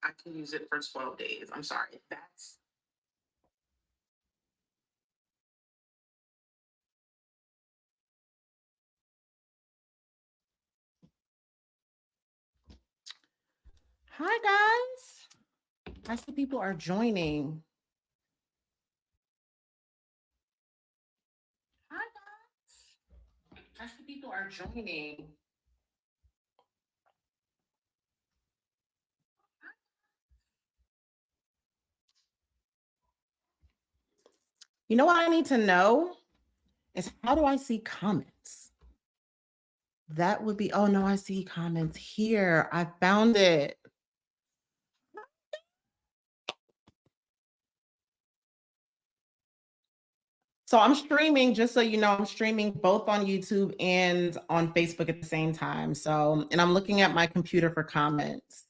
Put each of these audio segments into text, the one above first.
I can use it for 12 days. I'm sorry. That's hi guys. I see people are joining. Hi guys. I see people are joining. You know what I need to know is how do I see comments? That would be, oh no, I see comments here. I found it. So I'm streaming, just so you know, I'm streaming both on YouTube and on Facebook at the same time. So, and I'm looking at my computer for comments.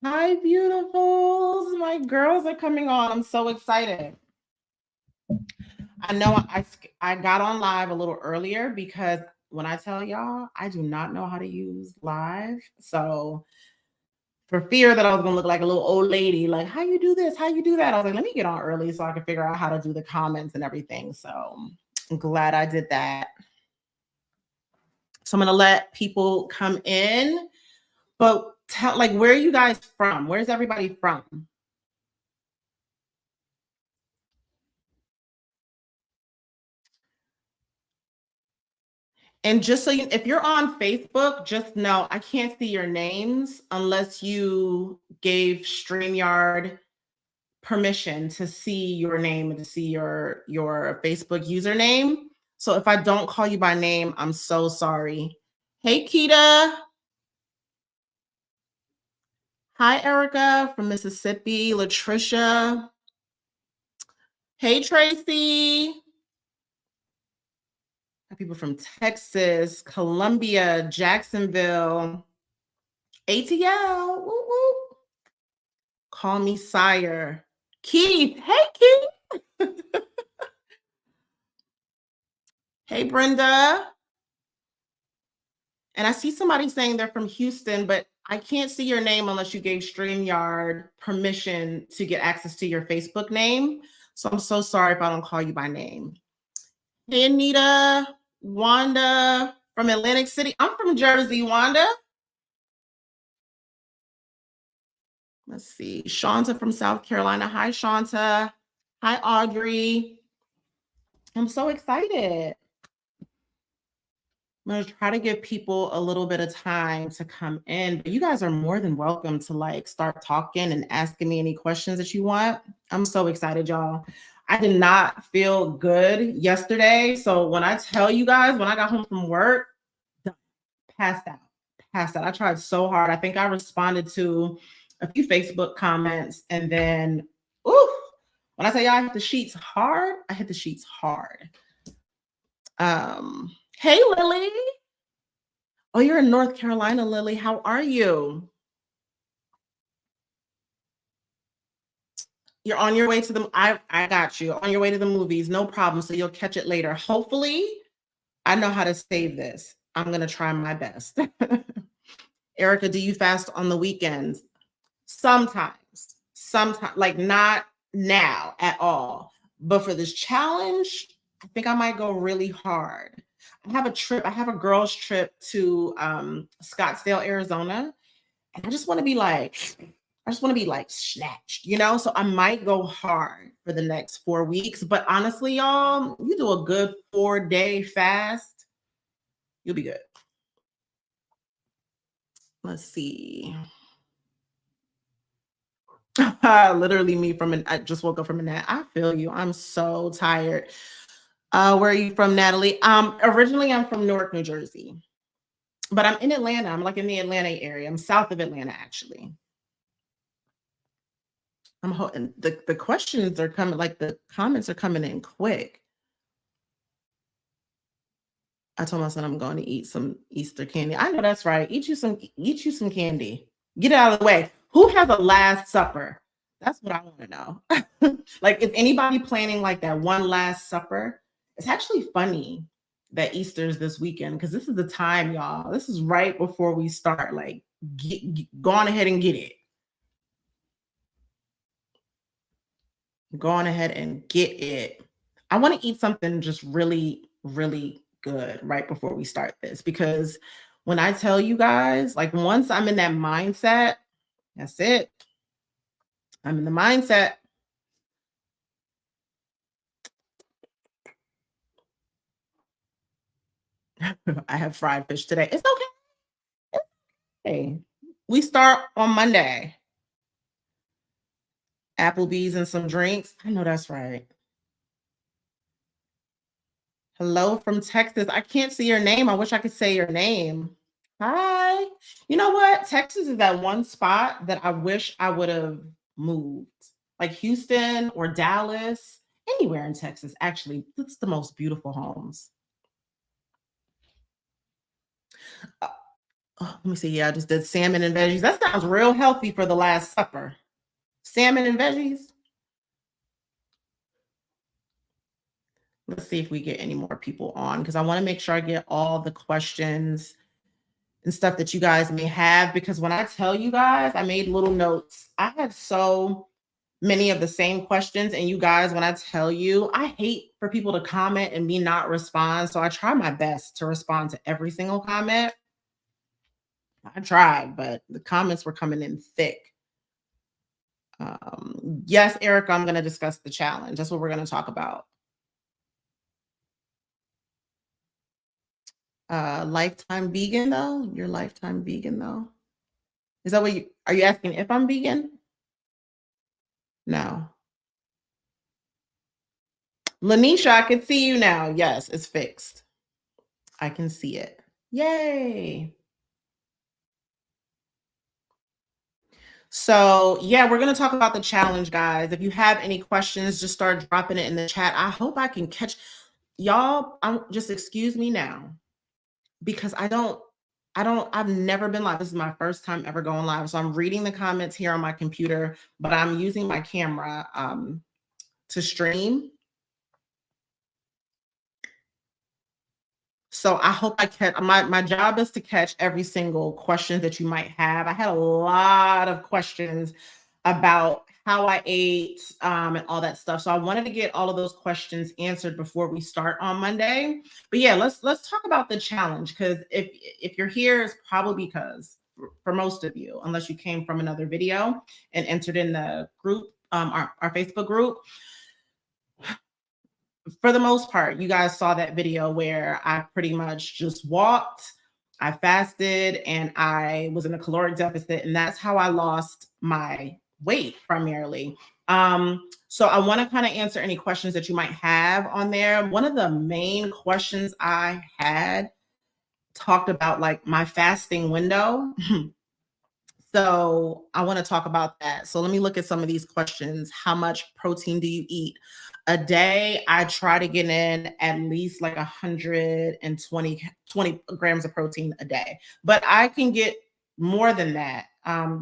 Hi, beautifuls. My girls are coming on. I'm so excited. I know I got on live a little earlier because when I tell y'all, I do not know how to use live. So for fear that I was gonna look like a little old lady, like how you do this, how you do that, I was like, let me get on early so I can figure out how to do the comments and everything. So I'm glad I did that. So I'm gonna let people come in, but tell, like, where are you guys from? Where's everybody from? And just so you, if you're on Facebook, just know I can't see your names unless you gave StreamYard permission to see your name and to see your Facebook username. So if I don't call you by name, I'm so sorry. Hey, Keita. Hi, Erica from Mississippi. Latricia. Hey, Tracy. People from Texas, Columbia, Jacksonville, ATL. Woo, woo. Call me sire. Keith. Hey, Keith. Hey, Brenda. And I see somebody saying they're from Houston, but I can't see your name unless you gave StreamYard permission to get access to your Facebook name. So I'm so sorry if I don't call you by name. Hey, Anita, Wanda from Atlantic City. I'm from Jersey, Wanda. Let's see. Shanta from South Carolina. Hi, Shanta. Hi, Audrey. I'm so excited. I'm going to try to give people a little bit of time to come in, but you guys are more than welcome to like start talking and asking me any questions that you want. I'm so excited, y'all. I did not feel good yesterday. So when I tell you guys, when I got home from work, passed out. I tried so hard. I think I responded to a few Facebook comments and then, ooh, when I say y'all, I hit the sheets hard, I hit the sheets hard. Hey, Lily. Oh, you're in North Carolina, Lily. How are you? You're on your way to the, I got you. On your way to the movies, no problem. So you'll catch it later. Hopefully, I know how to save this. I'm going to try my best. Erica, do you fast on the weekends? Sometimes, like not now at all. But for this challenge, I think I might go really hard. I have a trip, I have a girls' trip to Scottsdale, Arizona. And I just want to be like, snatched, you know? So I might go hard for the next 4 weeks. But honestly, y'all, you do a good 4-day fast, you'll be good. Let's see. Literally me I just woke up from a nap. I feel you. I'm so tired. Where are you from, Natalie? Originally I'm from Newark, New Jersey, but I'm in Atlanta. I'm like in the Atlanta area. I'm south of Atlanta, actually. I'm hoping the questions are coming, like the comments are coming in quick. I told my son I'm going to eat some Easter candy. I know that's right. Eat you some candy. Get it out of the way. Who has a last supper? That's what I want to know. Like, if anybody planning like that one last supper, it's actually funny that Easter's this weekend because this is the time, y'all. This is right before we start. Like, go on ahead and get it. Go on ahead and get it. I want to eat something just really, really good right before we start this because when I tell you guys, like once I'm in that mindset, that's it. I'm in the mindset. I have fried fish today. It's okay. We start on Monday. Applebee's and some drinks. I know that's right. Hello from Texas. I can't see your name. I wish I could say your name. Hi. You know what? Texas is that one spot that I wish I would have moved. Like Houston or Dallas, anywhere in Texas. Actually, it's the most beautiful homes. Uh, oh, let me see. Yeah, I just did salmon and veggies. That sounds real healthy for the Last Supper. Salmon and veggies. Let's see if we get any more people on because I want to make sure I get all the questions and stuff that you guys may have. Because when I tell you guys, I made little notes. I have so many of the same questions. And you guys, when I tell you, I hate for people to comment and me not respond. So I try my best to respond to every single comment. I tried, but the comments were coming in thick. Yes, Erica, I'm going to discuss the challenge. That's what we're going to talk about. Lifetime vegan though? You're lifetime vegan though? Is that what you are you asking if I'm vegan? No. Lanisha, I can see you now. Yes, it's fixed. I can see it. Yay. So, yeah, we're going to talk about the challenge, guys. If you have any questions, just start dropping it in the chat. I hope I can catch y'all. Just excuse me now because I've never been live. This is my first time ever going live. So I'm reading the comments here on my computer, but I'm using my camera to stream. So I hope I catch my job is to catch every single question that you might have. I had a lot of questions about how I ate and all that stuff. So I wanted to get all of those questions answered before we start on Monday. But yeah, let's talk about the challenge because if you're here, it's probably because for most of you, unless you came from another video and entered in the group, our Facebook group, for the most part, you guys saw that video where I pretty much just walked, I fasted, and I was in a caloric deficit, and that's how I lost my weight primarily. So I want to kind of answer any questions that you might have on there. One of the main questions I had talked about like my fasting window. So I want to talk about that. So let me look at some of these questions. How much protein do you eat a day? I try to get in at least like 120 grams of protein a day, but I can get more than that,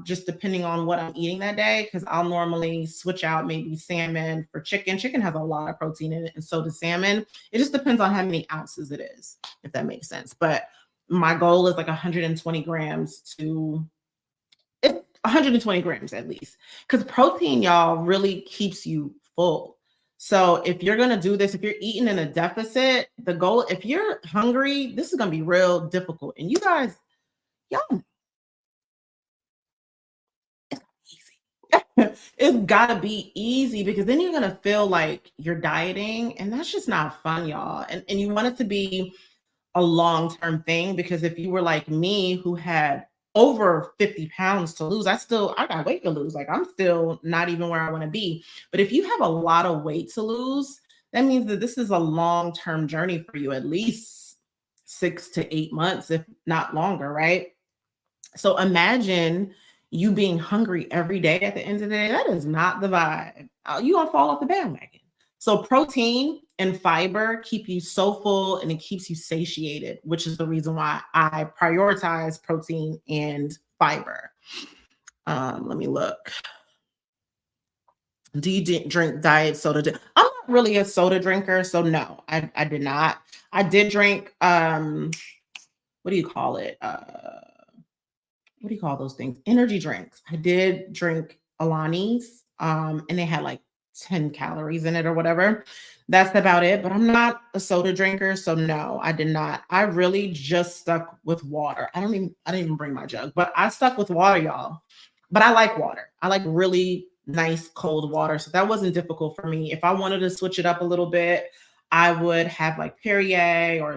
just depending on what I'm eating that day. Because I'll normally switch out maybe salmon for chicken. Chicken has a lot of protein in it, and so does salmon. It just depends on how many ounces it is, if that makes sense. But my goal is like 120 grams to it's 120 grams at least because protein, y'all, really keeps you full. So if you're going to do this, if you're eating in a deficit, the goal, if you're hungry, this is going to be real difficult. And you guys, y'all, it's easy. It's got to be easy because then you're going to feel like you're dieting and that's just not fun, y'all. And you want it to be a long-term thing because if you were like me who had over 50 pounds to lose, I got weight to lose. Like I'm still not even where I want to be. But if you have a lot of weight to lose, that means that this is a long-term journey for you, at least 6 to 8 months, if not longer, right? So imagine you being hungry every day at the end of the day. That is not the vibe. You're gonna fall off the bandwagon. So protein and fiber keep you so full and it keeps you satiated, which is the reason why I prioritize protein and fiber. Let me look. Do you drink diet soda? I'm not really a soda drinker, so no, I did not. I did drink what do you call it? What do you call those things? Energy drinks. I did drink Alani's, and they had like 10 calories in it or whatever. That's about it. But I'm not a soda drinker. So no, I did not. I really just stuck with water. I didn't even bring my jug, but I stuck with water, y'all. But I like water. I like really nice cold water. So that wasn't difficult for me. If I wanted to switch it up a little bit, I would have like Perrier or,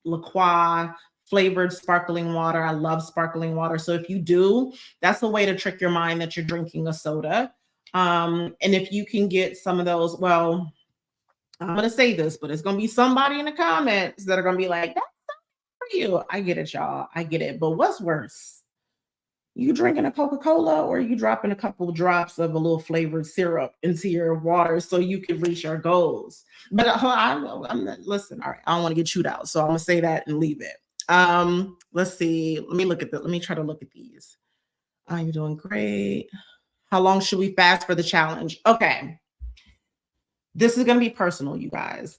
La Croix flavored sparkling water. I love sparkling water. So if you do, that's a way to trick your mind that you're drinking a soda. And if you can get some of those, well, I'm going to say this, but it's going to be somebody in the comments that are going to be like, that's not for you. I get it, y'all. I get it. But what's worse? You drinking a Coca-Cola or you dropping a couple of drops of a little flavored syrup into your water so you can reach your goals? But listen, all right, I don't want to get chewed out. So I'm going to say that and leave it. Let's see. Let me look at that. Let me try to look at these. You're doing great. How long should we fast for the challenge? Okay. This is going to be personal, you guys.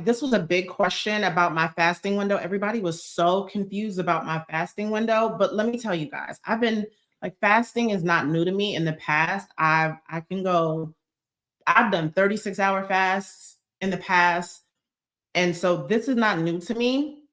This was a big question about my fasting window. Everybody was so confused about my fasting window, but let me tell you guys, fasting is not new to me. In the past, I've done 36-hour fasts in the past. And so this is not new to me.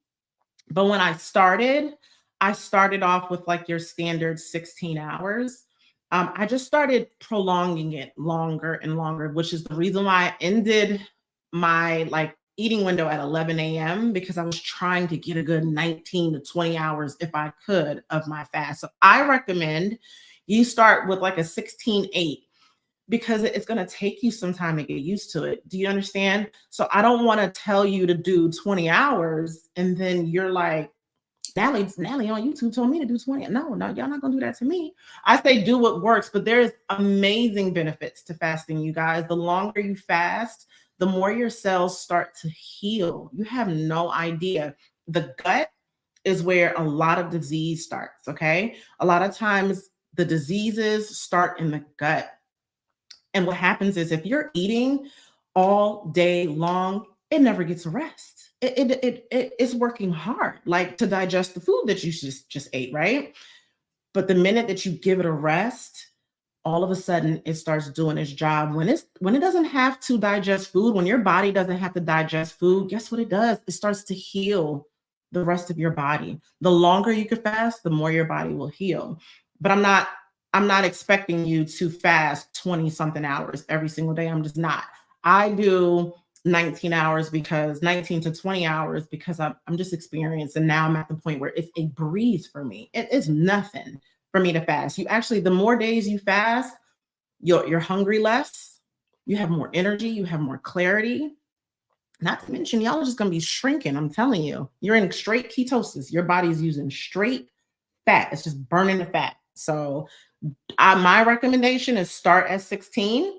But when I started off with like your standard 16 hours. I just started prolonging it longer and longer, which is the reason why I ended my eating window at 11 a.m. because I was trying to get a good 19 to 20 hours if I could of my fast. So I recommend you start with like a 16-8 because it's going to take you some time to get used to it. Do you understand? So I don't want to tell you to do 20 hours and then you're like, Natalie on YouTube told me to do 20. No, y'all not gonna do that to me. I say do what works, but there's amazing benefits to fasting, you guys. The longer you fast, the more your cells start to heal. You have no idea. The gut is where a lot of disease starts, okay? A lot of times the diseases start in the gut. And what happens is if you're eating all day long, it never gets rest. It's working hard, like to digest the food that you just ate, right? But the minute that you give it a rest, all of a sudden it starts doing its job. When it doesn't have to digest food, when your body doesn't have to digest food, guess what it does? It starts to heal the rest of your body. The longer you can fast, the more your body will heal. But I'm not expecting you to fast 20 something hours every single day. I'm just not. I do 19 to 20 hours because I'm just experienced. And now I'm at the point where it's a breeze for me. It is nothing for me to fast. The more days you fast, you're hungry less, you have more energy, you have more clarity. Not to mention, y'all are just going to be shrinking. I'm telling you, you're in straight ketosis. Your body's using straight fat. It's just burning the fat. So my recommendation is start at 16,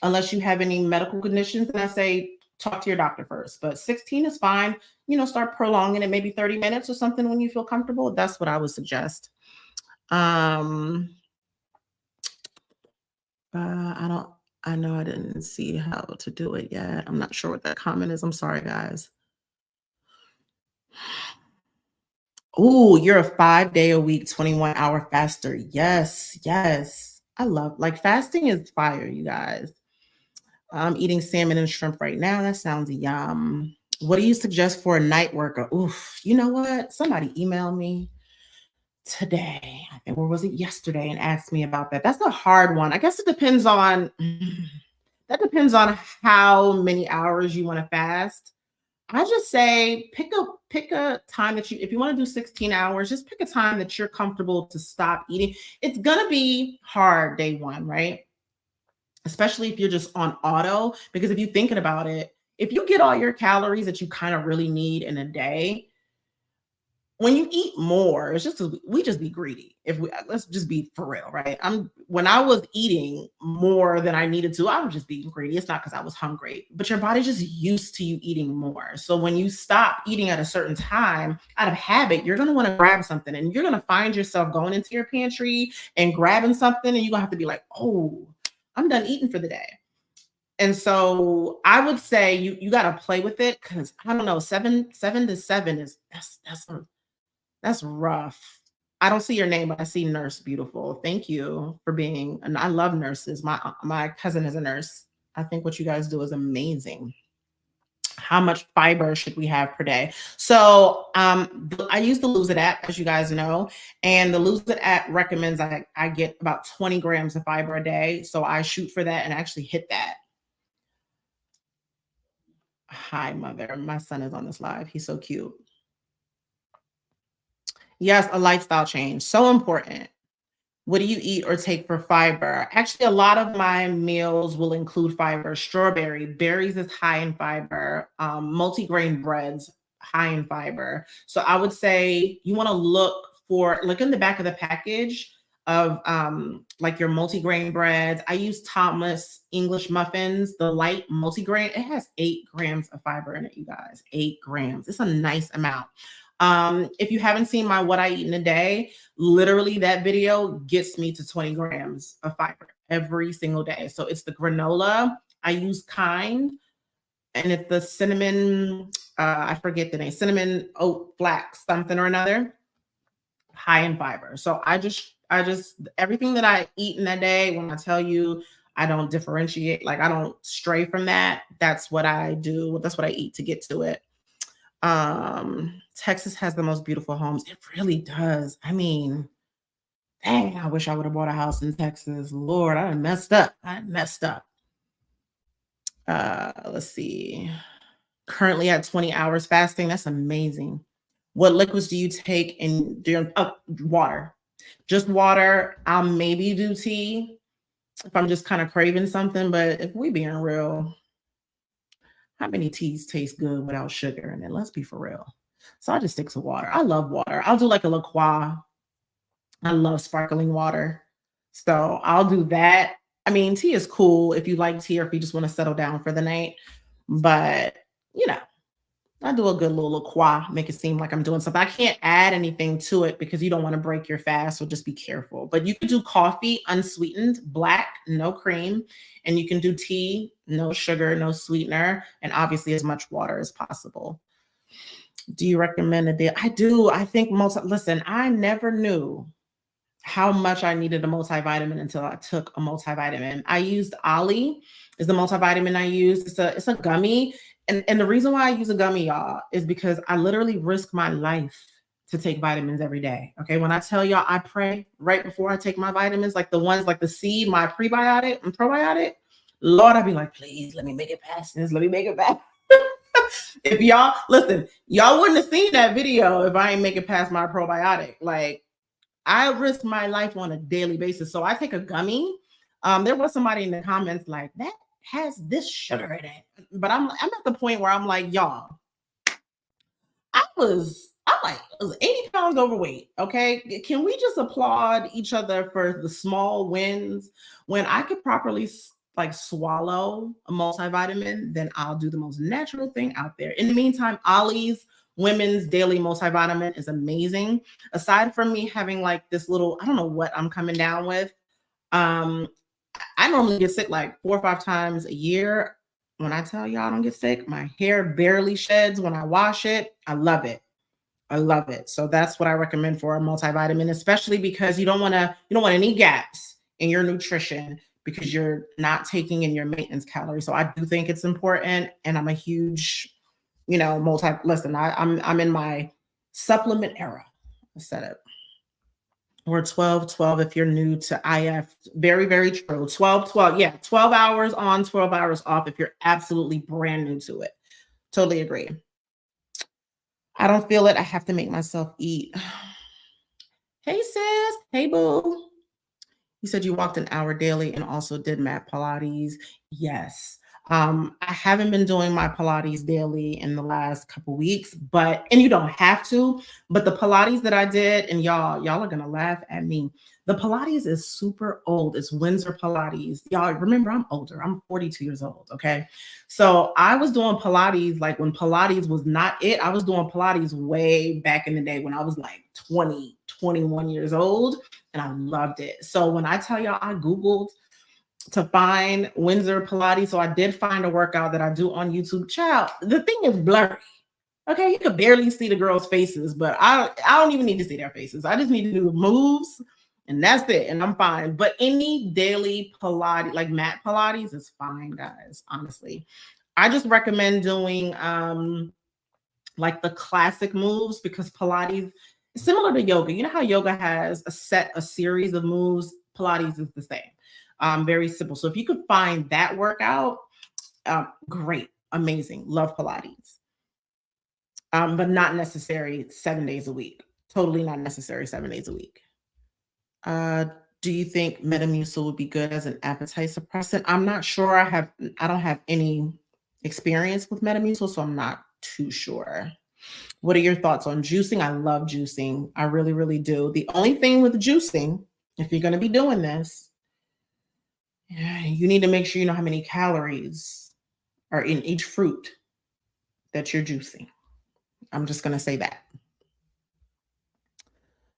unless you have any medical conditions. And I say, talk to your doctor first, but 16 is fine. Start prolonging it, maybe 30 minutes or something when you feel comfortable. That's what I would suggest. I know I didn't see how to do it yet. I'm not sure what that comment is. I'm sorry, guys. Oh, you're a 5-day-a-week, 21-hour faster. Yes. I love fasting is fire, you guys. I'm eating salmon and shrimp right now. That sounds yum. What do you suggest for a night workout? Oof, you know what? Somebody emailed me today, I think, or was it yesterday, and asked me about that. That's a hard one. I guess it depends on how many hours you want to fast. I just say pick a time that if you want to do 16 hours, just pick a time that you're comfortable to stop eating. It's gonna be hard day one, right? Especially if you're just on auto, because if you're thinking about it, if you get all your calories that you kind of really need in a day, when you eat more, it's just we just be greedy. Let's just be for real, right? When I was eating more than I needed to, I was just being greedy. It's not because I was hungry, but your body's just used to you eating more. So when you stop eating at a certain time out of habit, you're gonna want to grab something, and you're gonna find yourself going into your pantry and grabbing something, and you're gonna have to be like, oh, I'm done eating for the day. And so I would say you got to play with it, because I don't know, 7 to 7 is that's rough. I don't see your name, but I see Nurse Beautiful. Thank you for being, and I love nurses. My cousin is a nurse. I think what you guys do is amazing. How much fiber should we have per day? So I use the Lose It app, as you guys know, and the Lose It app recommends I get about 20 grams of fiber a day. So I shoot for that and actually hit that. Hi, mother. My son is on this live. He's so cute. Yes, a lifestyle change. So important. What do you eat or take for fiber? Actually, a lot of my meals will include fiber. Strawberry, berries is high in fiber. Multigrain breads, high in fiber. So I would say you want to look in the back of the package of like your multigrain breads. I use Thomas English muffins, the light multigrain. It has 8 grams of fiber in it, you guys. 8 grams. It's a nice amount. If you haven't seen my What I Eat in a Day, literally that video gets me to 20 grams of fiber every single day. So it's the granola. I use Kind, and it's the cinnamon, I forget the name, cinnamon oat flax, something or another, high in fiber. So I just, everything that I eat in that day, when I tell you I don't differentiate, like I don't stray from that, that's what I do. That's what I eat to get to it. Texas has the most beautiful homes. It really does. I mean, dang, I wish I would have bought a house in Texas. Lord, I messed up. Let's see. Currently at 20 hours fasting. That's amazing. What liquids do you take in during water? Just water. I'll maybe do tea if I'm just kind of craving something, but if we being real, how many teas taste good without sugar in it? Let's be for real. So I just stick to water. I love water. I'll do like a La Croix. I love sparkling water. So I'll do that. I mean, tea is cool if you like tea or if you just want to settle down for the night. But, you know, I do a good little La Croix, make it seem like I'm doing something. I can't add anything to it because you don't want to break your fast, so just be careful. But you could do coffee unsweetened, black, no cream, and you can do tea, no sugar, no sweetener, and obviously as much water as possible. Do you recommend a day? I do. I think listen, I never knew how much I needed a multivitamin until I took a multivitamin. I used Ollie is the multivitamin I use. It's a gummy. And the reason why I use a gummy, y'all, is because I literally risk my life to take vitamins every day. Okay. When I tell y'all I pray right before I take my vitamins, like the ones like the seed, my prebiotic and probiotic, Lord, I'd be like, please let me make it past this. Let me make it past. If y'all listen, y'all wouldn't have seen that video if I ain't make it past my probiotic. Like I risk my life on a daily basis. So I take a gummy. There was somebody in the comments like that has this sugar in it. But I'm at the point where I'm like, y'all, I was 80 pounds overweight. Okay. Can we just applaud each other for the small wins? When I could properly like swallow a multivitamin, then I'll do the most natural thing out there. In the meantime, Ollie's women's daily multivitamin is amazing. Aside from me having like this little, I don't know what I'm coming down with. I normally get sick like 4 or 5 times a year. When I tell y'all I don't get sick, my hair barely sheds when I wash it. I love it. I love it. So that's what I recommend for a multivitamin, especially because you don't want any gaps in your nutrition because you're not taking in your maintenance calories. So I do think it's important, and I'm a huge, listen, I'm in my supplement era. I said it. Or 12-12 if you're new to IF. Very, very true. 12-12. Yeah, 12 hours on, 12 hours off if you're absolutely brand new to it. Totally agree. I don't feel it. I have to make myself eat. Hey, sis. Hey, boo. You said you walked an hour daily and also did mat Pilates. Yes. I haven't been doing my Pilates daily in the last couple weeks, and you don't have to, but the Pilates that I did, and y'all are going to laugh at me. The Pilates is super old. It's Windsor Pilates. Y'all remember I'm older. I'm 42 years old. Okay. So I was doing Pilates, like when Pilates was not it. I was doing Pilates way back in the day when I was like 20, 21 years old, and I loved it. So when I tell y'all I Googled to find Windsor Pilates. So I did find a workout that I do on YouTube. Child, the thing is blurry. Okay, you could barely see the girls' faces, but I don't even need to see their faces. I just need to do the moves, and that's it, and I'm fine. But any daily Pilates, like mat Pilates, is fine, guys. Honestly, I just recommend doing like the classic moves because Pilates is similar to yoga. You know how yoga has a series of moves. Pilates is the same. Very simple. So if you could find that workout, great, amazing, love Pilates. But not necessary 7 days a week. Totally not necessary 7 days a week. Uh, do you think Metamucil would be good as an appetite suppressant? I'm not sure. I don't have any experience with Metamucil, so I'm not too sure. What are your thoughts on juicing? I love juicing. I really, really do. The only thing with juicing, if you're going to be doing this, you need to make sure you know how many calories are in each fruit that you're juicing. I'm just going to say that.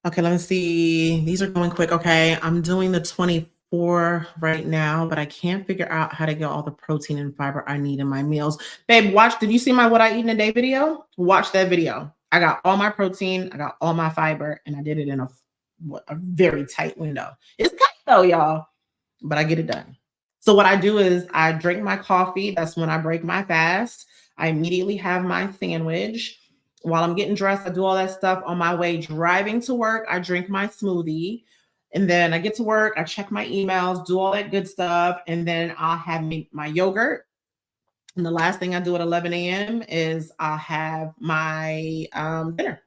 Okay, let me see. These are going quick. Okay, I'm doing the 24 right now, but I can't figure out how to get all the protein and fiber I need in my meals. Babe, watch. Did you see my What I Eat in a Day video? Watch that video. I got all my protein, I got all my fiber, and I did it in a very tight window. It's tight though, y'all, but I get it done. So what I do is I drink my coffee. That's when I break my fast. I immediately have my sandwich. While I'm getting dressed, I do all that stuff. On my way driving to work, I drink my smoothie. And then I get to work, I check my emails, do all that good stuff. And then I'll have my yogurt. And the last thing I do at 11 a.m. is I'll have my dinner.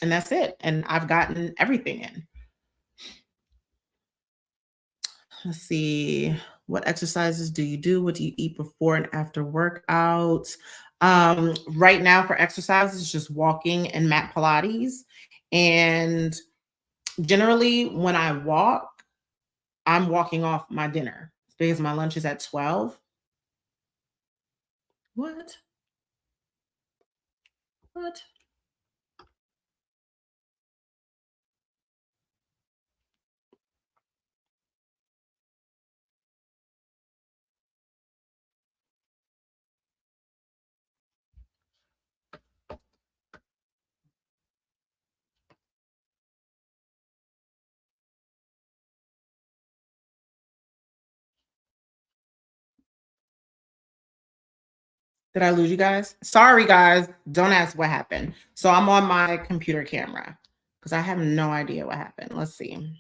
And that's it. And I've gotten everything in. Let's see. What exercises do you do? What do you eat before and after workouts? Right now for exercises, it's just walking and mat Pilates. And generally when I walk, I'm walking off my dinner because my lunch is at 12. What? What? Did I lose you guys? Sorry, guys. Don't ask what happened. So I'm on my computer camera because I have no idea what happened. Let's see.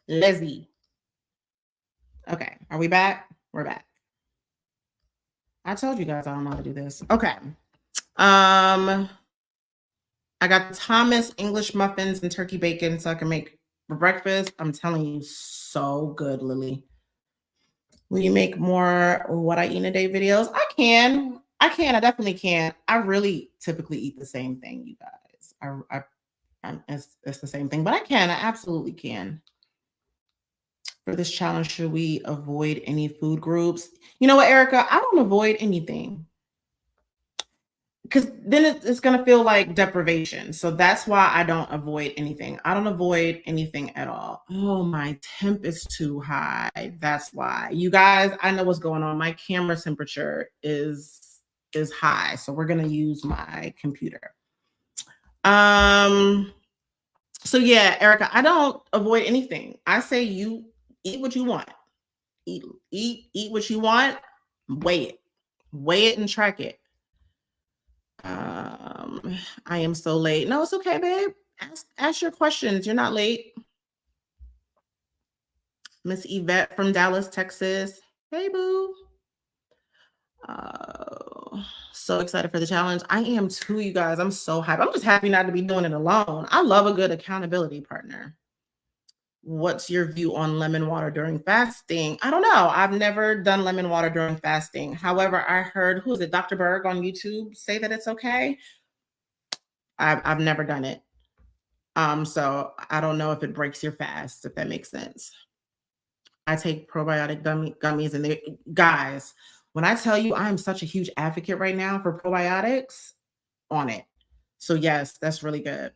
Lizzie. Okay. Are we back? We're back. I told you guys I don't know how to do this. Okay. I got Thomas English muffins and turkey bacon so I can make for breakfast. I'm telling you, so good, Lily. Will you make more What I Eat in a Day videos? I can. I definitely can. I really typically eat the same thing, you guys. It's the same thing, but I absolutely can. For this challenge, should we avoid any food groups? You know what, Erica? I don't avoid anything because then it's going to feel like deprivation. So that's why I don't avoid anything. I don't avoid anything at all. Oh, my temp is too high. That's why. You guys, I know what's going on. My camera temperature is high. So we're going to use my computer. So yeah, Erica, I don't avoid anything. I say you eat what you want. Eat what you want. Weigh it and track it. I am so late. No, it's okay, babe. Ask your questions. You're not late. Miss Yvette from Dallas, Texas. Hey, boo. So excited for the challenge. I am too, you guys. I'm so happy. I'm just happy not to be doing it alone. I love a good accountability partner. What's your view on lemon water during fasting? I don't know. I've never done lemon water during fasting. However, I heard, who is it, Dr. Berg on YouTube say that it's okay. I've never done it. So I don't know if it breaks your fast, if that makes sense. I take probiotic gummies, and they, guys, when I tell you I'm such a huge advocate right now for probiotics, on it. So yes, that's really good.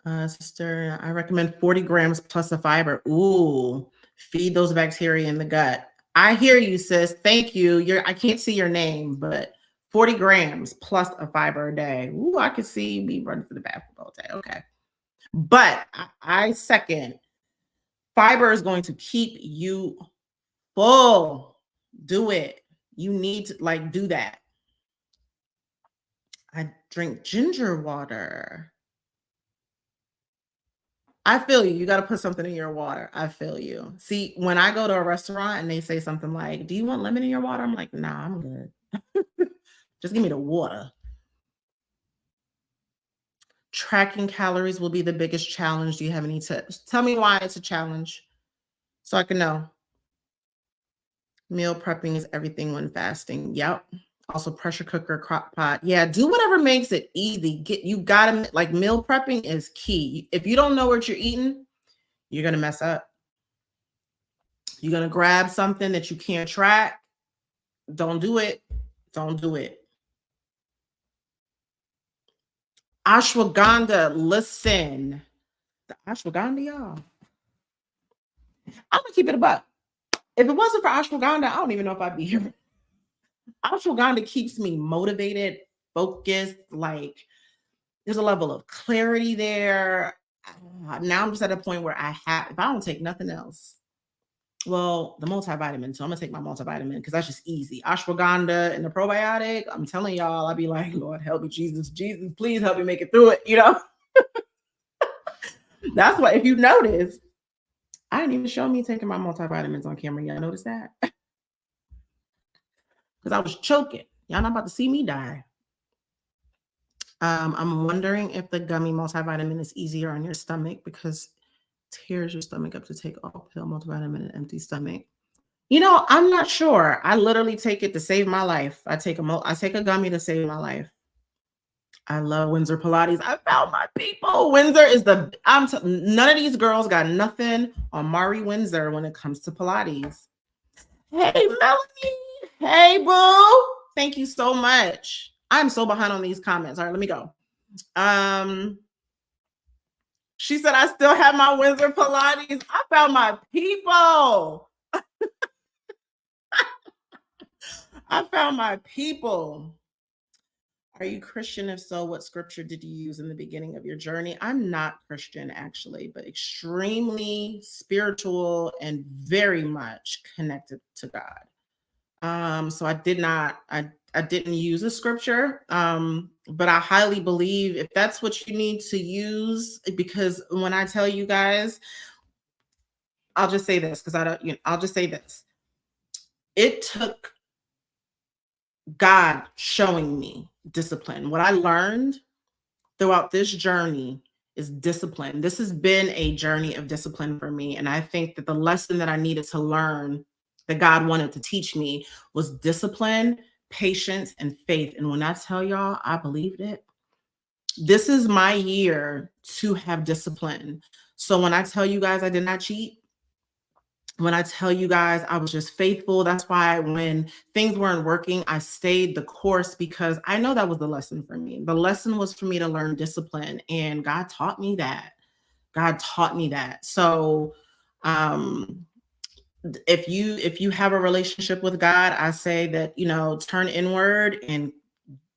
Sister, I recommend 40 grams plus a fiber. Ooh, feed those bacteria in the gut. I hear you, sis. Thank you. I can't see your name, but 40 grams plus a fiber a day. Ooh, I could see me running to the bathroom all day. Okay. But I second, fiber is going to keep you full. Do it. You need to like do that. I drink ginger water. I feel you. You got to put something in your water. I feel you. See, when I go to a restaurant and they say something like, "Do you want lemon in your water?" I'm like, "Nah, I'm good. Just give me the water." Tracking calories will be the biggest challenge. Do you have any tips? Tell me why it's a challenge so I can know. Meal prepping is everything when fasting. Yep. Also pressure cooker, crock pot. Yeah, do whatever makes it easy. You gotta like meal prepping is key. If you don't know what you're eating, you're gonna mess up. You're gonna grab something that you can't track. Don't do it. Don't do it. Ashwagandha, listen. The ashwagandha, y'all. I'm gonna keep it a buck. If it wasn't for ashwagandha, I don't even know if I'd be here. Ashwagandha keeps me motivated, focused, like there's a level of clarity there. Now I'm just at a point where if I don't take nothing else, well, the multivitamin. So I'm gonna take my multivitamin because that's just easy. Ashwagandha and the probiotic. I'm telling y'all, I'll be like, Lord, help me, Jesus, Jesus, please help me make it through it. You know, that's why if you notice, I didn't even show me taking my multivitamins on camera. Y'all notice that? Because I was choking. Y'all not about to see me die. I'm wondering if the gummy multivitamin is easier on your stomach because it tears your stomach up to take all pill multivitamin in an empty stomach. You know, I'm not sure. I literally take it to save my life. I take a gummy to save my life. I love Windsor Pilates. I found my people. Windsor is none of these girls got nothing on Mari Windsor when it comes to Pilates. Hey, Melanie. Hey, boo. Thank you so much. I'm so behind on these comments. All right, let me go. She said, I still have my Windsor Pilates. I found my people. I found my people. Are you Christian? If so, what scripture did you use in the beginning of your journey? I'm not Christian, actually, but extremely spiritual and very much connected to God. So I didn't use a scripture, but I highly believe if that's what you need to use, because when I tell you guys, I'll just say this because I'll just say this. It took God showing me discipline. What I learned throughout this journey is discipline. This has been a journey of discipline for me. And I think that the lesson that I needed to learn that God wanted to teach me was discipline, patience, and faith. And when I tell y'all, I believed it. This is my year to have discipline. So when I tell you guys I did not cheat, when I tell you guys I was just faithful, that's why when things weren't working, I stayed the course because I know that was the lesson for me. The lesson was for me to learn discipline, and God taught me that. God taught me that. So if you have a relationship with God, I say that, turn inward and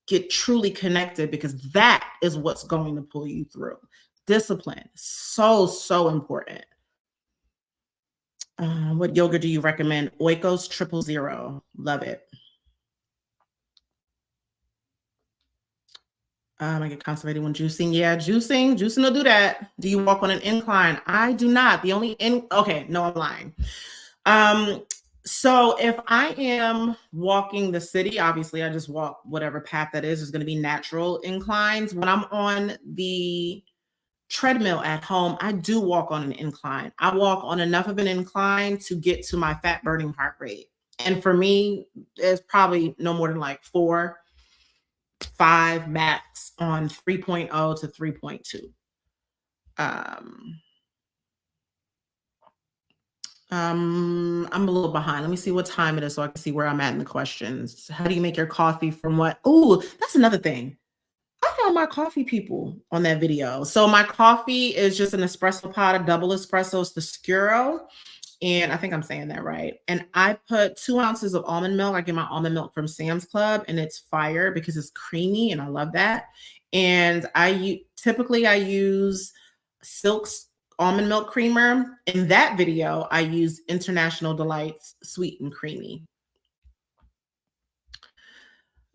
get truly connected because that is what's going to pull you through. Discipline, so important. What yoga do you recommend? Oikos 000. Love it. I get constipated when juicing. Yeah, juicing will do that. Do you walk on an incline? I do not. Okay, no, I'm lying. So if I am walking the city, obviously I just walk whatever path that is. There's going to be natural inclines. When I'm on the treadmill at home, I do walk on an incline. I walk on enough of an incline to get to my fat burning heart rate. And for me, it's probably no more than like 4, 5 max on 3.0 to 3.2. I'm a little behind. Let me see what time it is so I can see where I'm at in the questions. How do you make your coffee from what? Oh, that's another thing. I found my coffee people on that video. So my coffee is just an espresso pot, a double espresso. It's the Scuro. And I think I'm saying that right. And I put 2 ounces of almond milk. I get my almond milk from Sam's Club, and it's fire because it's creamy, and I love that. And typically I use Silk's almond milk creamer. In that video, I use International Delights Sweet and Creamy.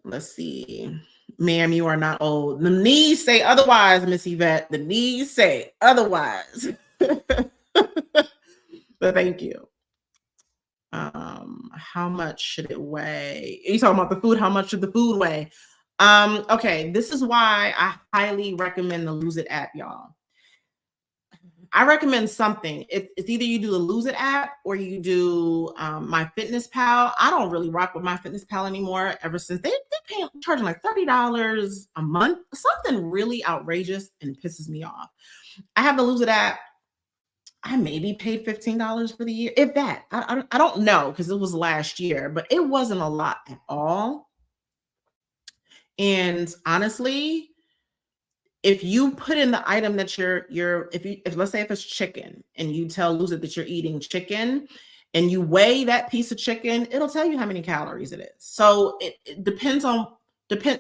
Let's see. Ma'am, you are not old. The knees say otherwise, Miss Yvette. The knees say otherwise. But thank you. How much should it weigh? Are you talking about the food? How much should the food weigh? Okay, this is why I highly recommend the Lose It app, y'all. I recommend something. It's either you do the Lose It app or you do My Fitness Pal. I don't really rock with My Fitness Pal anymore ever since they charging like $30 a month, something really outrageous, and it pisses me off. I have the Lose It app. I maybe paid $15 for the year, if that. I don't know because it was last year, but it wasn't a lot at all. And honestly, if you put in the item that if let's say if it's chicken and you tell Lose It that you're eating chicken and you weigh that piece of chicken, it'll tell you how many calories it is. So it depends.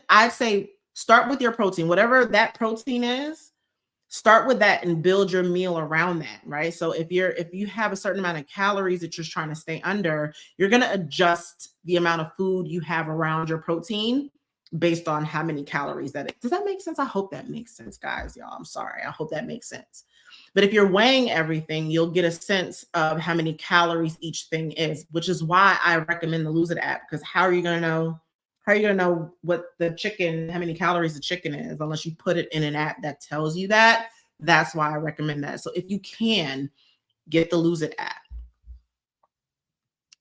I'd say start with your protein, whatever that protein is. Start with that and build your meal around that, right? So if you have a certain amount of calories that you're trying to stay under, you're going to adjust the amount of food you have around your protein based on how many calories that is. Does that make sense? I hope that makes sense, guys. Y'all, I'm sorry. I hope that makes sense. But if you're weighing everything, you'll get a sense of how many calories each thing is, which is why I recommend the Lose It app, because how are you going to know? How are you going to know what the chicken, how many calories the chicken is, unless you put it in an app that tells you that? That's why I recommend that. So if you can, get the Lose It app.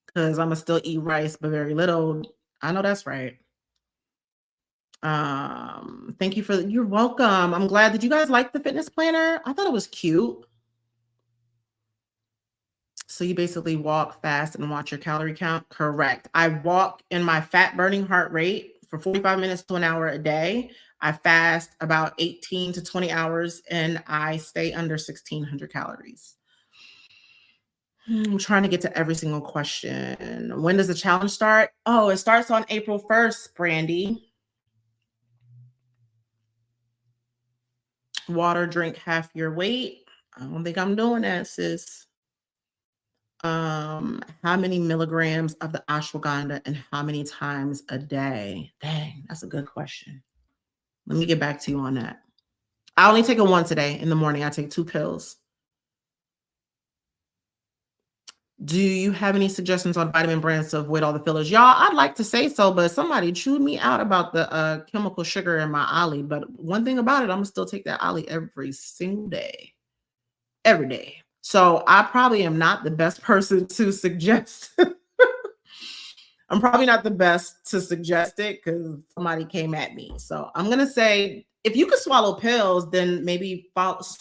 Because I'm going to still eat rice, but very little. I know that's right. Thank you you're welcome. I'm glad. Did you guys like the fitness planner? I thought it was cute. So you basically walk fast and watch your calorie count. Correct. I walk in my fat burning heart rate for 45 minutes to an hour a day. I fast about 18 to 20 hours and I stay under 1,600 calories. I'm trying to get to every single question. When does the challenge start? Oh, it starts on April 1st, Brandy. Water, drink half your weight. I don't think I'm doing that, sis. How many milligrams of the ashwagandha and how many times a day? Dang, that's a good question. Let me get back to you on that. I only take it once a day in the morning. I take 2 pills. Do you have any suggestions on vitamin brands to avoid all the fillers? Y'all, I'd like to say so, but somebody chewed me out about the chemical sugar in my Ollie. But one thing about it, I'm gonna still take that Ollie every single day. Every day. So I probably am not the best person to suggest. I'm probably not the best to suggest it because somebody came at me. So I'm going to say, if you could swallow pills, then maybe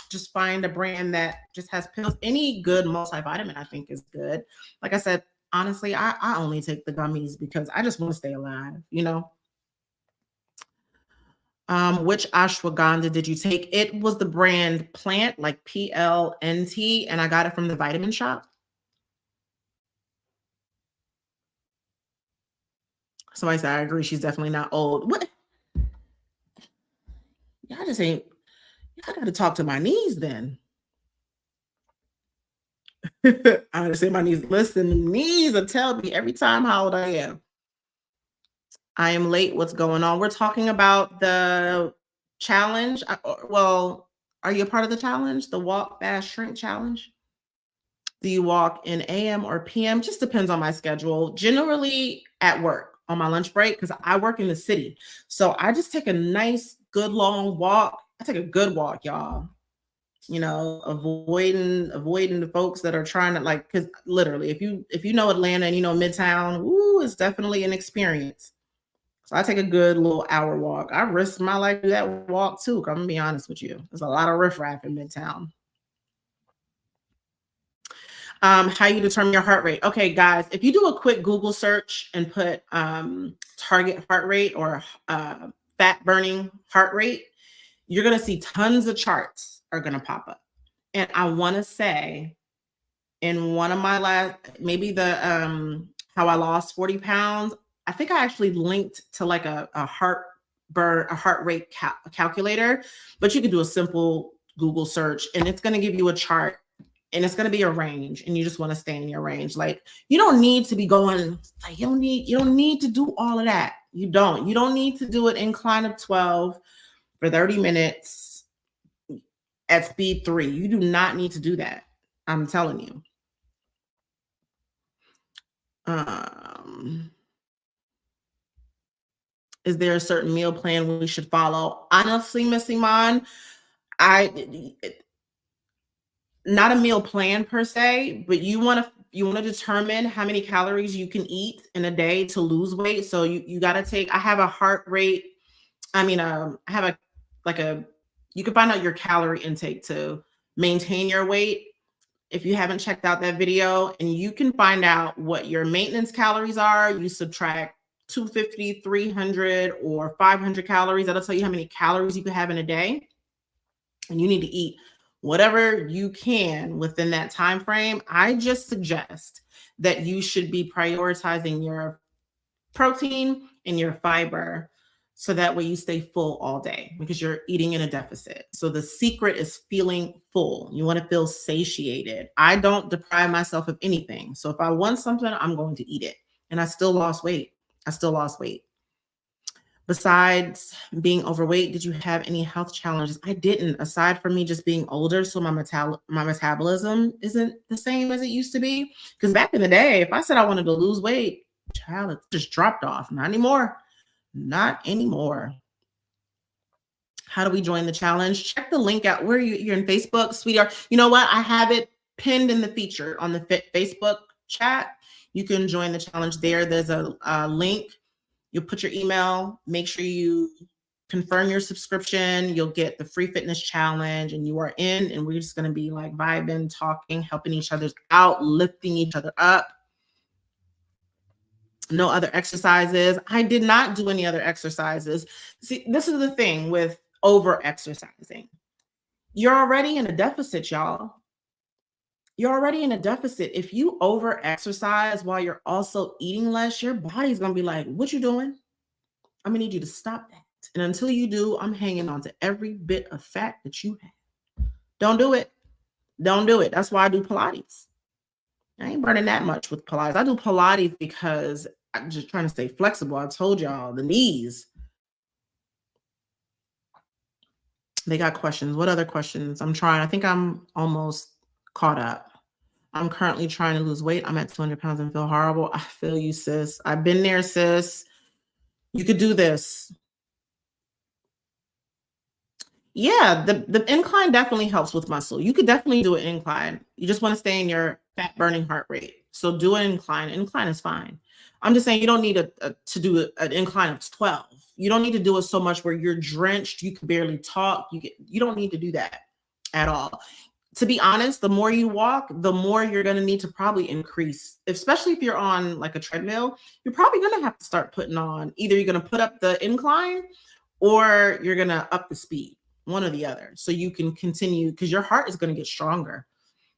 just find a brand that just has pills. Any good multivitamin, I think, is good. Like I said, honestly, I only take the gummies because I just want to stay alive, you know? Which ashwagandha did you take? It was the brand Plant, like PLNT, and I got it from the vitamin shop. Somebody said, I agree. She's definitely not old. What? Y'all just ain't, y'all got to talk to my knees then. I understand my knees. Listen, knees will tell me every time how old I am. I am late. What's going on? We're talking about the challenge. Well, are you a part of the challenge? The walk, fast, shrink challenge? Do you walk in AM or PM? Just depends on my schedule. Generally at work on my lunch break because I work in the city. So I just take a nice, good long walk. I take a good walk, y'all. You know, avoiding the folks that are trying to like, because literally, if you know Atlanta and you know Midtown, ooh, it's definitely an experience. So I take a good little hour walk. I risk my life to that walk too. I'm gonna be honest with you. There's a lot of riffraff in Midtown. How you determine your heart rate. Okay, guys, if you do a quick Google search and put target heart rate or fat burning heart rate, you're going to see tons of charts are going to pop up. And I want to say in one of my last, maybe the how I lost 40 pounds. I think I actually linked to like a heart rate calculator, but you could do a simple Google search and it's going to give you a chart and it's going to be a range, and you just want to stay in your range. Like, you don't need to be going, like, you don't need to do all of that. You don't need to do an incline of 12 for 30 minutes at speed 3. You do not need to do that. I'm telling you. Is there a certain meal plan we should follow? Honestly, Miss Iman, not a meal plan per se, but you want to determine how many calories you can eat in a day to lose weight. So you got to take, I have a heart rate. I mean, I have you can find out your calorie intake to maintain your weight. If you haven't checked out that video, and you can find out what your maintenance calories are, you subtract 250, 300, or 500 calories. That'll tell you how many calories you can have in a day. And you need to eat whatever you can within that time frame. I just suggest that you should be prioritizing your protein and your fiber, so that way you stay full all day, because you're eating in a deficit. So the secret is feeling full. You want to feel satiated. I don't deprive myself of anything. So if I want something, I'm going to eat it. And I still lost weight. Besides being overweight, did you have any health challenges? I didn't, aside from me just being older. So my metabolism isn't the same as it used to be. Because back in the day, if I said I wanted to lose weight, child, it just dropped off. Not anymore. Not anymore. How do we join the challenge? Check the link out. Where you're in Facebook, sweetheart. You know what? I have it pinned in the feature on the Facebook chat. You can join the challenge there. There's a link. You'll put your email. Make sure you confirm your subscription. You'll get the free fitness challenge, and you are in. And we're just going to be like vibing, talking, helping each other out, lifting each other up. No other exercises. I did not do any other exercises. See, this is the thing with over exercising. You're already in a deficit, y'all. You're already in a deficit. If you over exercise while you're also eating less, your body's going to be like, what you doing? I'm going to need you to stop that. And until you do, I'm hanging on to every bit of fat that you have. Don't do it. Don't do it. That's why I do Pilates. I ain't burning that much with Pilates. I do Pilates because I'm just trying to stay flexible. I told y'all, the knees. They got questions. What other questions? I think I'm almost caught up. I'm currently trying to lose weight. I'm at 200 pounds and feel horrible. I feel you, sis. I've been there, sis. You could do this. Yeah, the incline definitely helps with muscle. You could definitely do an incline. You just want to stay in your fat burning heart rate. So do an incline. Incline is fine. I'm just saying you don't need to do an incline of 12. You don't need to do it so much where you're drenched, you can barely talk. You don't need to do that at all. To be honest, the more you walk, the more you're going to need to probably increase, especially if you're on like a treadmill. You're probably going to have to start putting on, either you're going to put up the incline or you're going to up the speed, one or the other. So you can continue, because your heart is going to get stronger.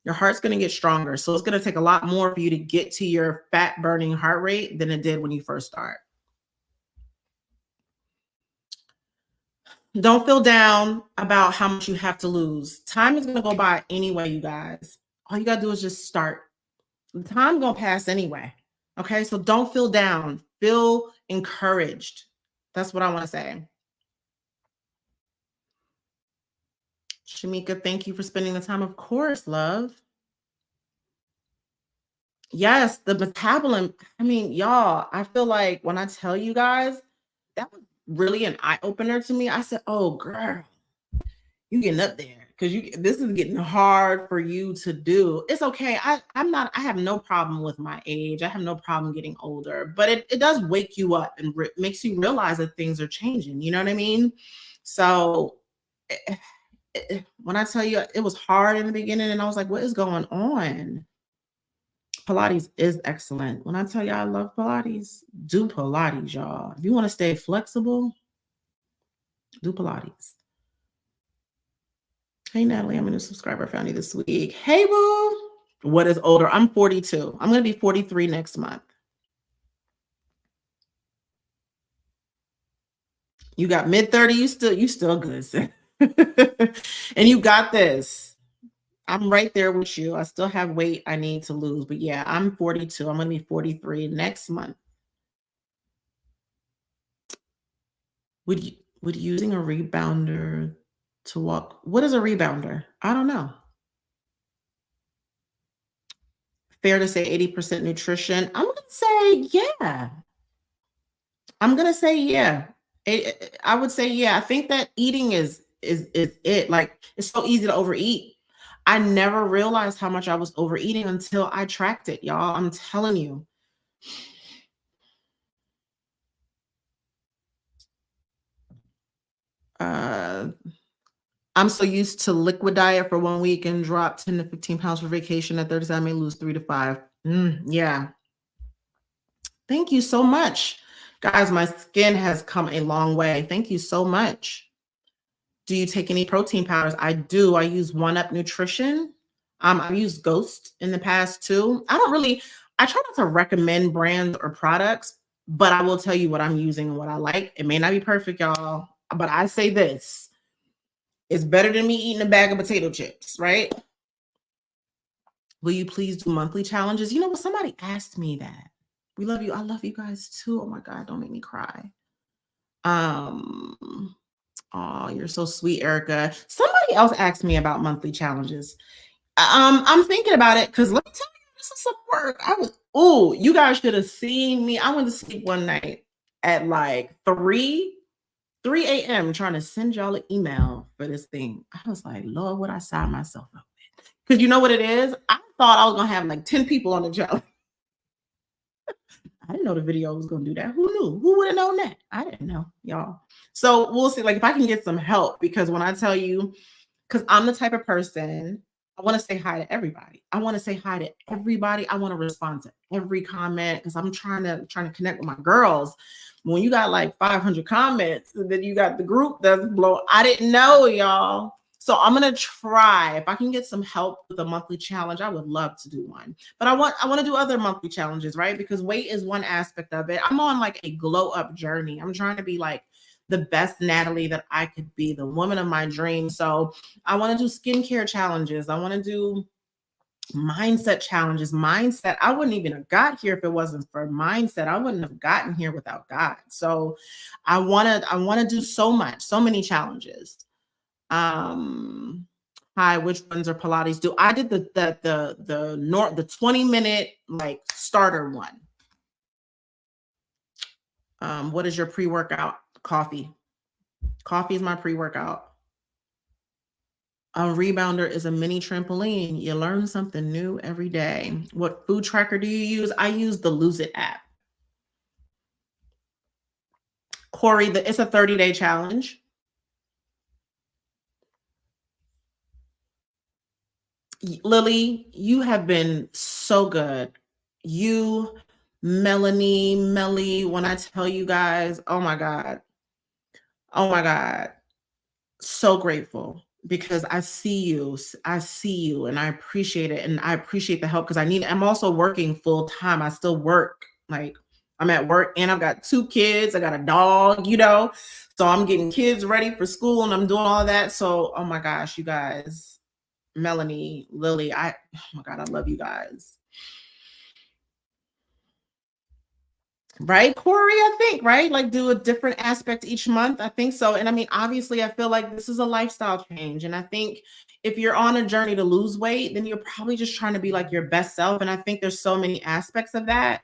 Your heart's going to get stronger. So it's going to take a lot more for you to get to your fat burning heart rate than it did when you first start. Don't feel down about how much you have to lose. Time is going to go by anyway, you guys. All you got to do is just start. The time going to pass anyway. Okay, so don't feel down. Feel encouraged. That's what I want to say. Shamika, thank you for spending the time. Of course, love. Yes, the metabolism. I mean, y'all, I feel like when I tell you guys, that was really an eye-opener to me. I said, oh, girl, you getting up there, because this is getting hard for you to do. It's okay. I have no problem with my age. I have no problem getting older, but it does wake you up and makes you realize that things are changing. You know what I mean? So when I tell you it was hard in the beginning and I was like, what is going on? Pilates is excellent. When I tell you I love Pilates, do Pilates, y'all. If you want to stay flexible, do Pilates. Hey, Natalie, I'm a new subscriber. Found you this week. Hey, boo. What is older? I'm 42. I'm going to be 43 next month. You got mid-30, you still good, sis. And you got this. I'm right there with you. I still have weight I need to lose, but yeah, I'm 42. I'm going to be 43 next month. Would using a rebounder to walk? What is a rebounder? I don't know. Fair to say 80% nutrition. I'm going to say yeah. I'm going to say yeah. I would say yeah. I think that eating is it. Like, it's so easy to overeat. I never realized how much I was overeating until I tracked it, y'all. I'm telling you. I'm so used to liquid diet for 1 week and drop 10 to 15 pounds for vacation. At 30, I may lose 3 to 5. Yeah. Thank you so much. Guys, my skin has come a long way. Thank you so much. Do you take any protein powders? I do. I use One Up Nutrition. I've used Ghost in the past too. I try not to recommend brands or products, but I will tell you what I'm using and what I like. It may not be perfect, y'all, but I say this. It's better than me eating a bag of potato chips, right? Will you please do monthly challenges? You know what? Somebody asked me that. We love you. I love you guys too. Oh my God, don't make me cry. Oh, you're so sweet, Erica. Somebody else asked me about monthly challenges. I'm thinking about it because let me tell you, this is some work. You guys should have seen me. I went to sleep one night at like 3 a.m. trying to send y'all an email for this thing. I was like, Lord, what I signed myself up with. Because you know what it is? I thought I was going to have like 10 people on the challenge. I didn't know the video was going to do that. Who knew? Who would have known that? I didn't know, y'all. So we'll see. Like, if I can get some help, because when I tell you, because I'm the type of person, I want to say hi to everybody. I want to respond to every comment because I'm trying to connect with my girls. When you got like 500 comments, and then you got the group that's blow. I didn't know, y'all. So I'm gonna try. If I can get some help with a monthly challenge, I would love to do one. But I want to do other monthly challenges, right? Because weight is one aspect of it. I'm on like a glow up journey. I'm trying to be like the best Natalie that I could be, the woman of my dreams. So I want to do skincare challenges. I want to do mindset challenges. Mindset, I wouldn't even have got here if it wasn't for mindset. I wouldn't have gotten here without God. So I want to do so many challenges. Hi, which ones are Pilates do? I did the 20-minute like starter one. What is your pre-workout? Coffee. Coffee is my pre-workout. A rebounder is a mini trampoline. You learn something new every day. What food tracker do you use? I use the Lose It app. Corey, it's a 30-day challenge. Lily, you have been so good. You, Melly, when I tell you guys, oh my God, so grateful because I see you and I appreciate it. And I appreciate the help because I'm also working full time. I still work. Like, I'm at work and I've got 2 kids. I got a dog, so I'm getting kids ready for school and I'm doing all that. So, oh my gosh, you guys, Melanie, Lily, oh my God, I love you guys. Right, Corey, I think, right? Like, do a different aspect each month. I think so. And I mean, obviously, I feel like this is a lifestyle change. And I think if you're on a journey to lose weight, then you're probably just trying to be like your best self. And I think there's so many aspects of that.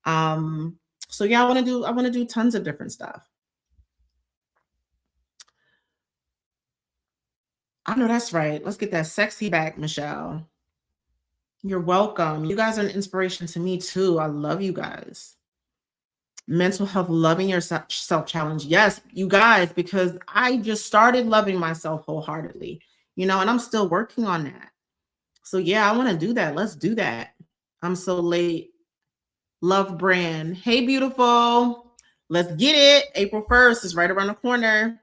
So yeah, I want to do tons of different stuff. I know that's right. Let's get that sexy back, Michelle. You're welcome. You guys are an inspiration to me too. I love you guys. Mental health, loving yourself challenge. Yes, you guys, because I just started loving myself wholeheartedly, and I'm still working on that. So yeah, I want to do that. Let's do that. I'm so late. Love brand. Hey, beautiful. Let's get it. April 1st is right around the corner.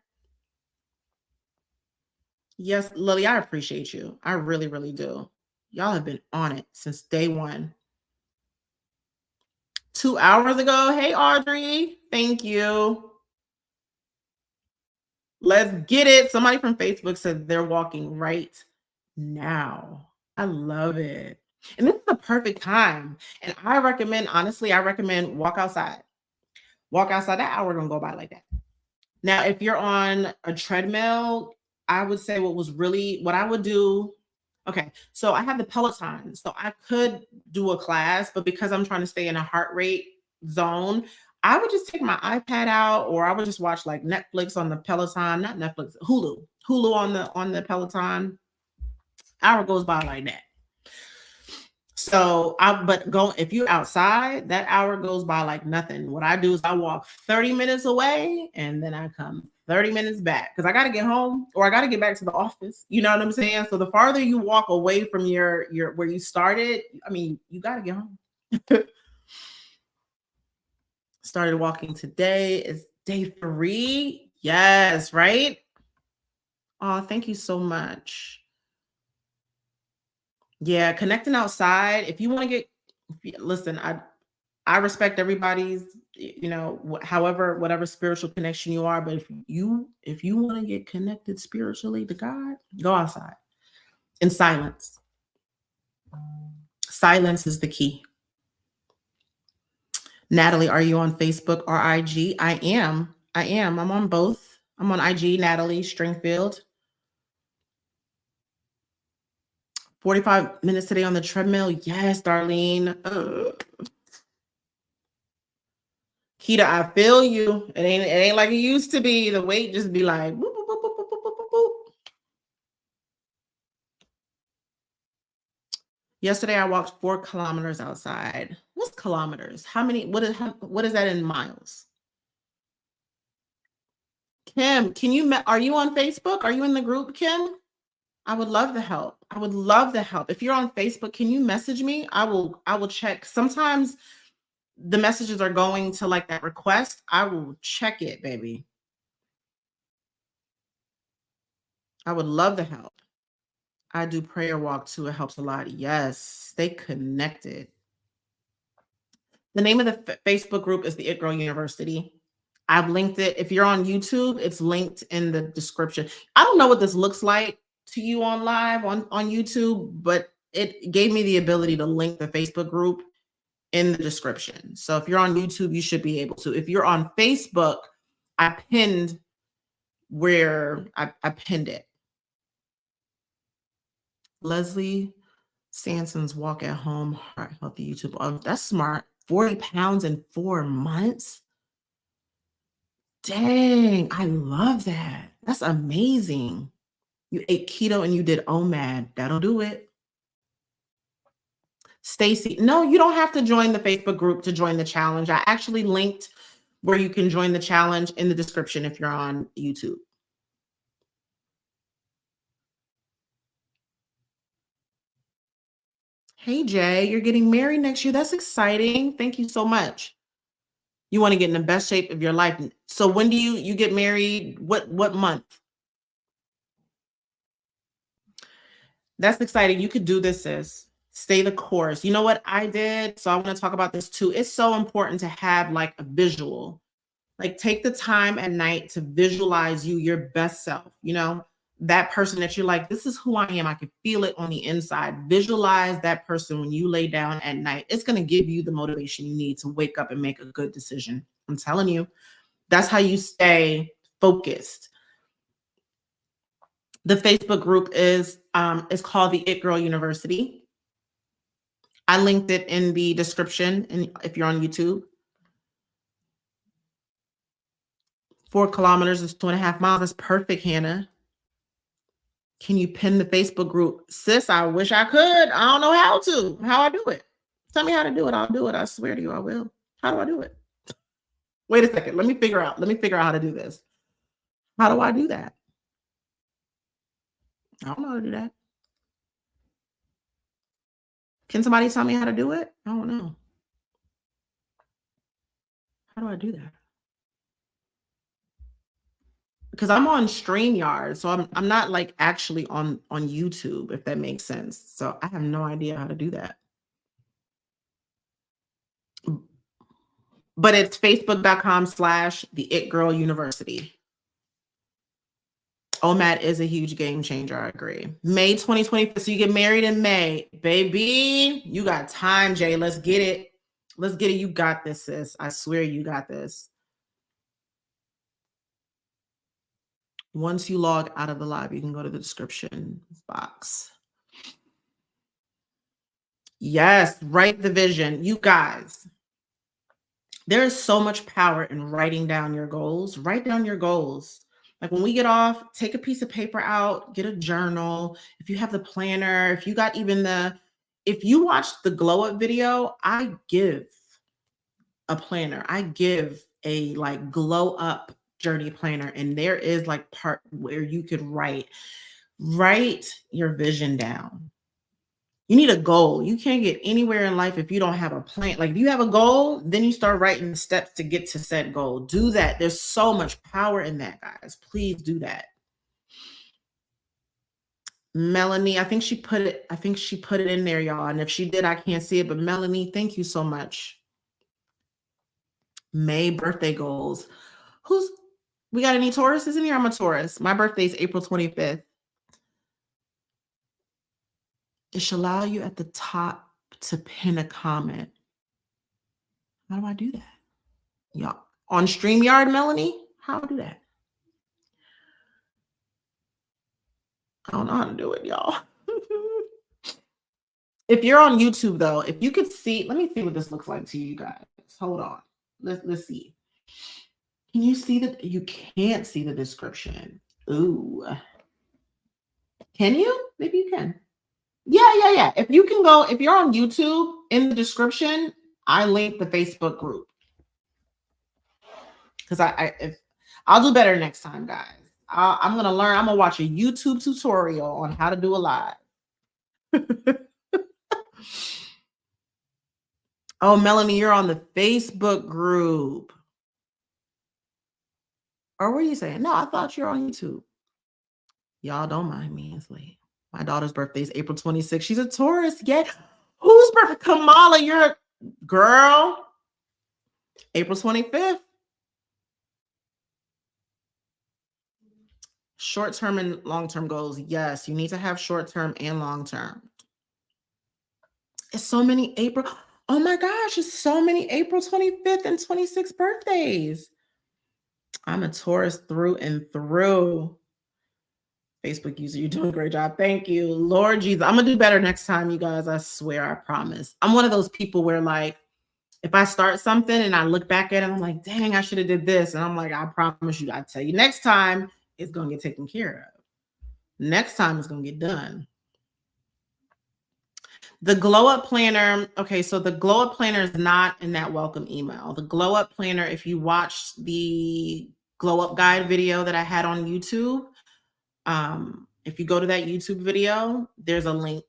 Yes, Lily, I appreciate you. I really, really do. Y'all have been on it since day one. 2 hours ago. Hey, Audrey. Thank you. Let's get it. Somebody from Facebook said they're walking right now. I love it. And this is the perfect time. And I recommend, honestly, I recommend walk outside. Walk outside. That hour don't go by like that. Now, if you're on a treadmill, I would say what I would do. Okay, so I have the Peloton. So I could do a class, but because I'm trying to stay in a heart rate zone, I would just take my iPad out, or I would just watch like Netflix on the Peloton, not Netflix, Hulu on the Peloton. Hour goes by like that. So if you're outside, that hour goes by like nothing. What I do is I walk 30 minutes away and then I come 30 minutes back because I got to get home or I got to get back to the office. You know what I'm saying? So the farther you walk away from your where you started, I mean, you got to get home. Started walking today. It's day 3. Yes, right? Oh, thank you so much. Yeah, connecting outside. If you want to listen, I respect everybody's, however, whatever spiritual connection you are. But if you want to get connected spiritually to God, go outside in silence. Silence is the key. Natalie, are you on Facebook or IG? I am. I'm on both. I'm on IG, Natalie Stringfield. 45 minutes today on the treadmill. Yes, Darlene. Keita, I feel you. It ain't like it used to be. The weight just be like boop, boop, boop, boop, boop, boop, boop. Yesterday I walked 4 kilometers outside. What's kilometers? What is that in miles? Kim, are you on Facebook? Are you in the group, Kim? I would love the help. I would love the help. If you're on Facebook, can you message me? I will check. Sometimes the messages are going to like that request. I will check it, baby. I would love the help. I do prayer walk too. It helps a lot. Yes. Stay connected. The name of the Facebook group is the It Girl University. I've linked it. If you're on YouTube, it's linked in the description. I don't know what this looks like to you on live on YouTube, but it gave me the ability to link the Facebook group in the description. So if you're on YouTube, you should be able to. If you're on Facebook, I pinned I pinned it. Leslie Sanson's Walk at Home Heart Healthy YouTube. Oh, that's smart. 40 pounds in 4 months. Dang, I love that. That's amazing. You ate keto and you did OMAD. That'll do it. Stacy, no, you don't have to join the Facebook group to join the challenge. I actually linked where you can join the challenge in the description if you're on YouTube. Hey, Jay, you're getting married next year. That's exciting. Thank you so much. You want to get in the best shape of your life. So when do you get married? What month? That's exciting. You could do this, sis. Stay the course. You know what I did? So I want to talk about this too. It's so important to have like a visual. Like take the time at night to visualize you, your best self, that person that you're like, this is who I am. I can feel it on the inside. Visualize that person when you lay down at night. It's going to give you the motivation you need to wake up and make a good decision. I'm telling you, that's how you stay focused. The Facebook group is called the It Girl University. I linked it in the description, and if you're on YouTube. 4 kilometers is 2.5 miles. That's perfect, Hannah. Can you pin the Facebook group? Sis, I wish I could. I don't know how I do it. Tell me how to do it. I'll do it. I swear to you, I will. How do I do it? Wait a second. Let me figure out how to do this. How do I do that? I don't know how to do that. Can somebody tell me how to do it? I don't know. How do I do that? because I'm on StreamYard, so I'm not like actually on YouTube, if that makes sense. So I have no idea how to do that. But it's facebook.com/the It Girl University. OMAD is a huge game changer. I agree. May 2020. So you get married in May, baby. You got time, Jay. Let's get it. Let's get it. You got this, sis. I swear you got this. Once you log out of the live, you can go to the description box. Yes, write the vision. You guys, there is so much power in writing down your goals. Write down your goals. Like when we get off, take a piece of paper out, get a journal. If you have the planner, if you got if you watched the glow up video, I give a planner. I give a like glow up journey planner. And there is like part where you could write your vision down. You need a goal. You can't get anywhere in life if you don't have a plan. Like if you have a goal, then you start writing the steps to get to said goal. Do that. There's so much power in that, guys. Please do that. Melanie, I think she put it in there, y'all. And if she did, I can't see it. But Melanie, thank you so much. May birthday goals. We got any Tauruses in here? I'm a Taurus. My birthday is April 25th. It should allow you at the top to pin a comment. How do I do that? Y'all on StreamYard, Melanie? How do I do that? I don't know how to do it, y'all. If you're on YouTube, though, if you could see, let me see what this looks like to you guys. Hold on. Let's see. Can you see that? You can't see the description. Ooh. Can you? Maybe you can. Yeah. If you can go, if you're on YouTube, in the description, I link the Facebook group. Because I'll do better next time, guys. I'm going to learn. I'm going to watch a YouTube tutorial on how to do a live. Oh, Melanie, you're on the Facebook group. Or what are you saying? No, I thought you were on YouTube. Y'all don't mind me. It's late. My daughter's birthday is April 26th. She's a Taurus. Yeah. Whose birthday? Kamala, you're a girl. April 25th. Short-term and long-term goals. Yes, you need to have short-term and long-term. It's so many April. Oh my gosh, it's so many April 25th and 26th birthdays. I'm a Taurus through and through. Facebook user, you're doing a great job. Thank you. Lord Jesus, I'm going to do better next time, you guys. I swear, I promise. I'm one of those people where like, if I start something and I look back at it, I'm like, dang, I should have did this. And I'm like, I promise you, I tell you, next time it's going to get taken care of. Next time it's going to get done. The glow up planner. Okay, so the glow up planner is not in that welcome email. The glow up planner, if you watched the glow up guide video that I had on YouTube, if you go to that YouTube video, there's a link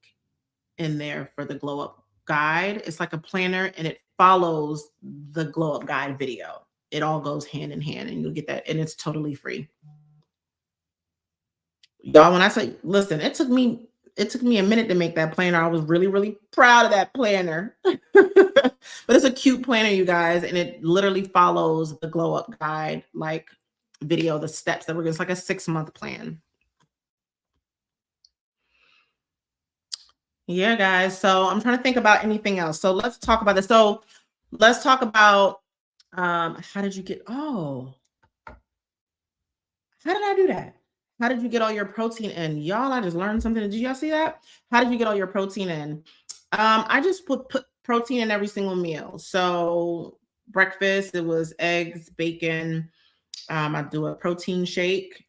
in there for the glow up guide. It's like a planner and it follows the glow up guide video. It all goes hand in hand and you'll get that. And it's totally free. Y'all, when I say, listen, it took me a minute to make that planner. I was really, really proud of that planner. But it's a cute planner, you guys. And it literally follows the glow up guide, like video, the steps that we're going. It's like a 6-month plan. Yeah, guys. So I'm trying to think about anything else. So let's talk about this. So let's talk about how did you get, how did I do that? How did you get all your protein in? Y'all, I just learned something. Did y'all see that? How did you get all your protein in? I just put protein in every single meal. So breakfast, it was eggs, bacon. I do a protein shake.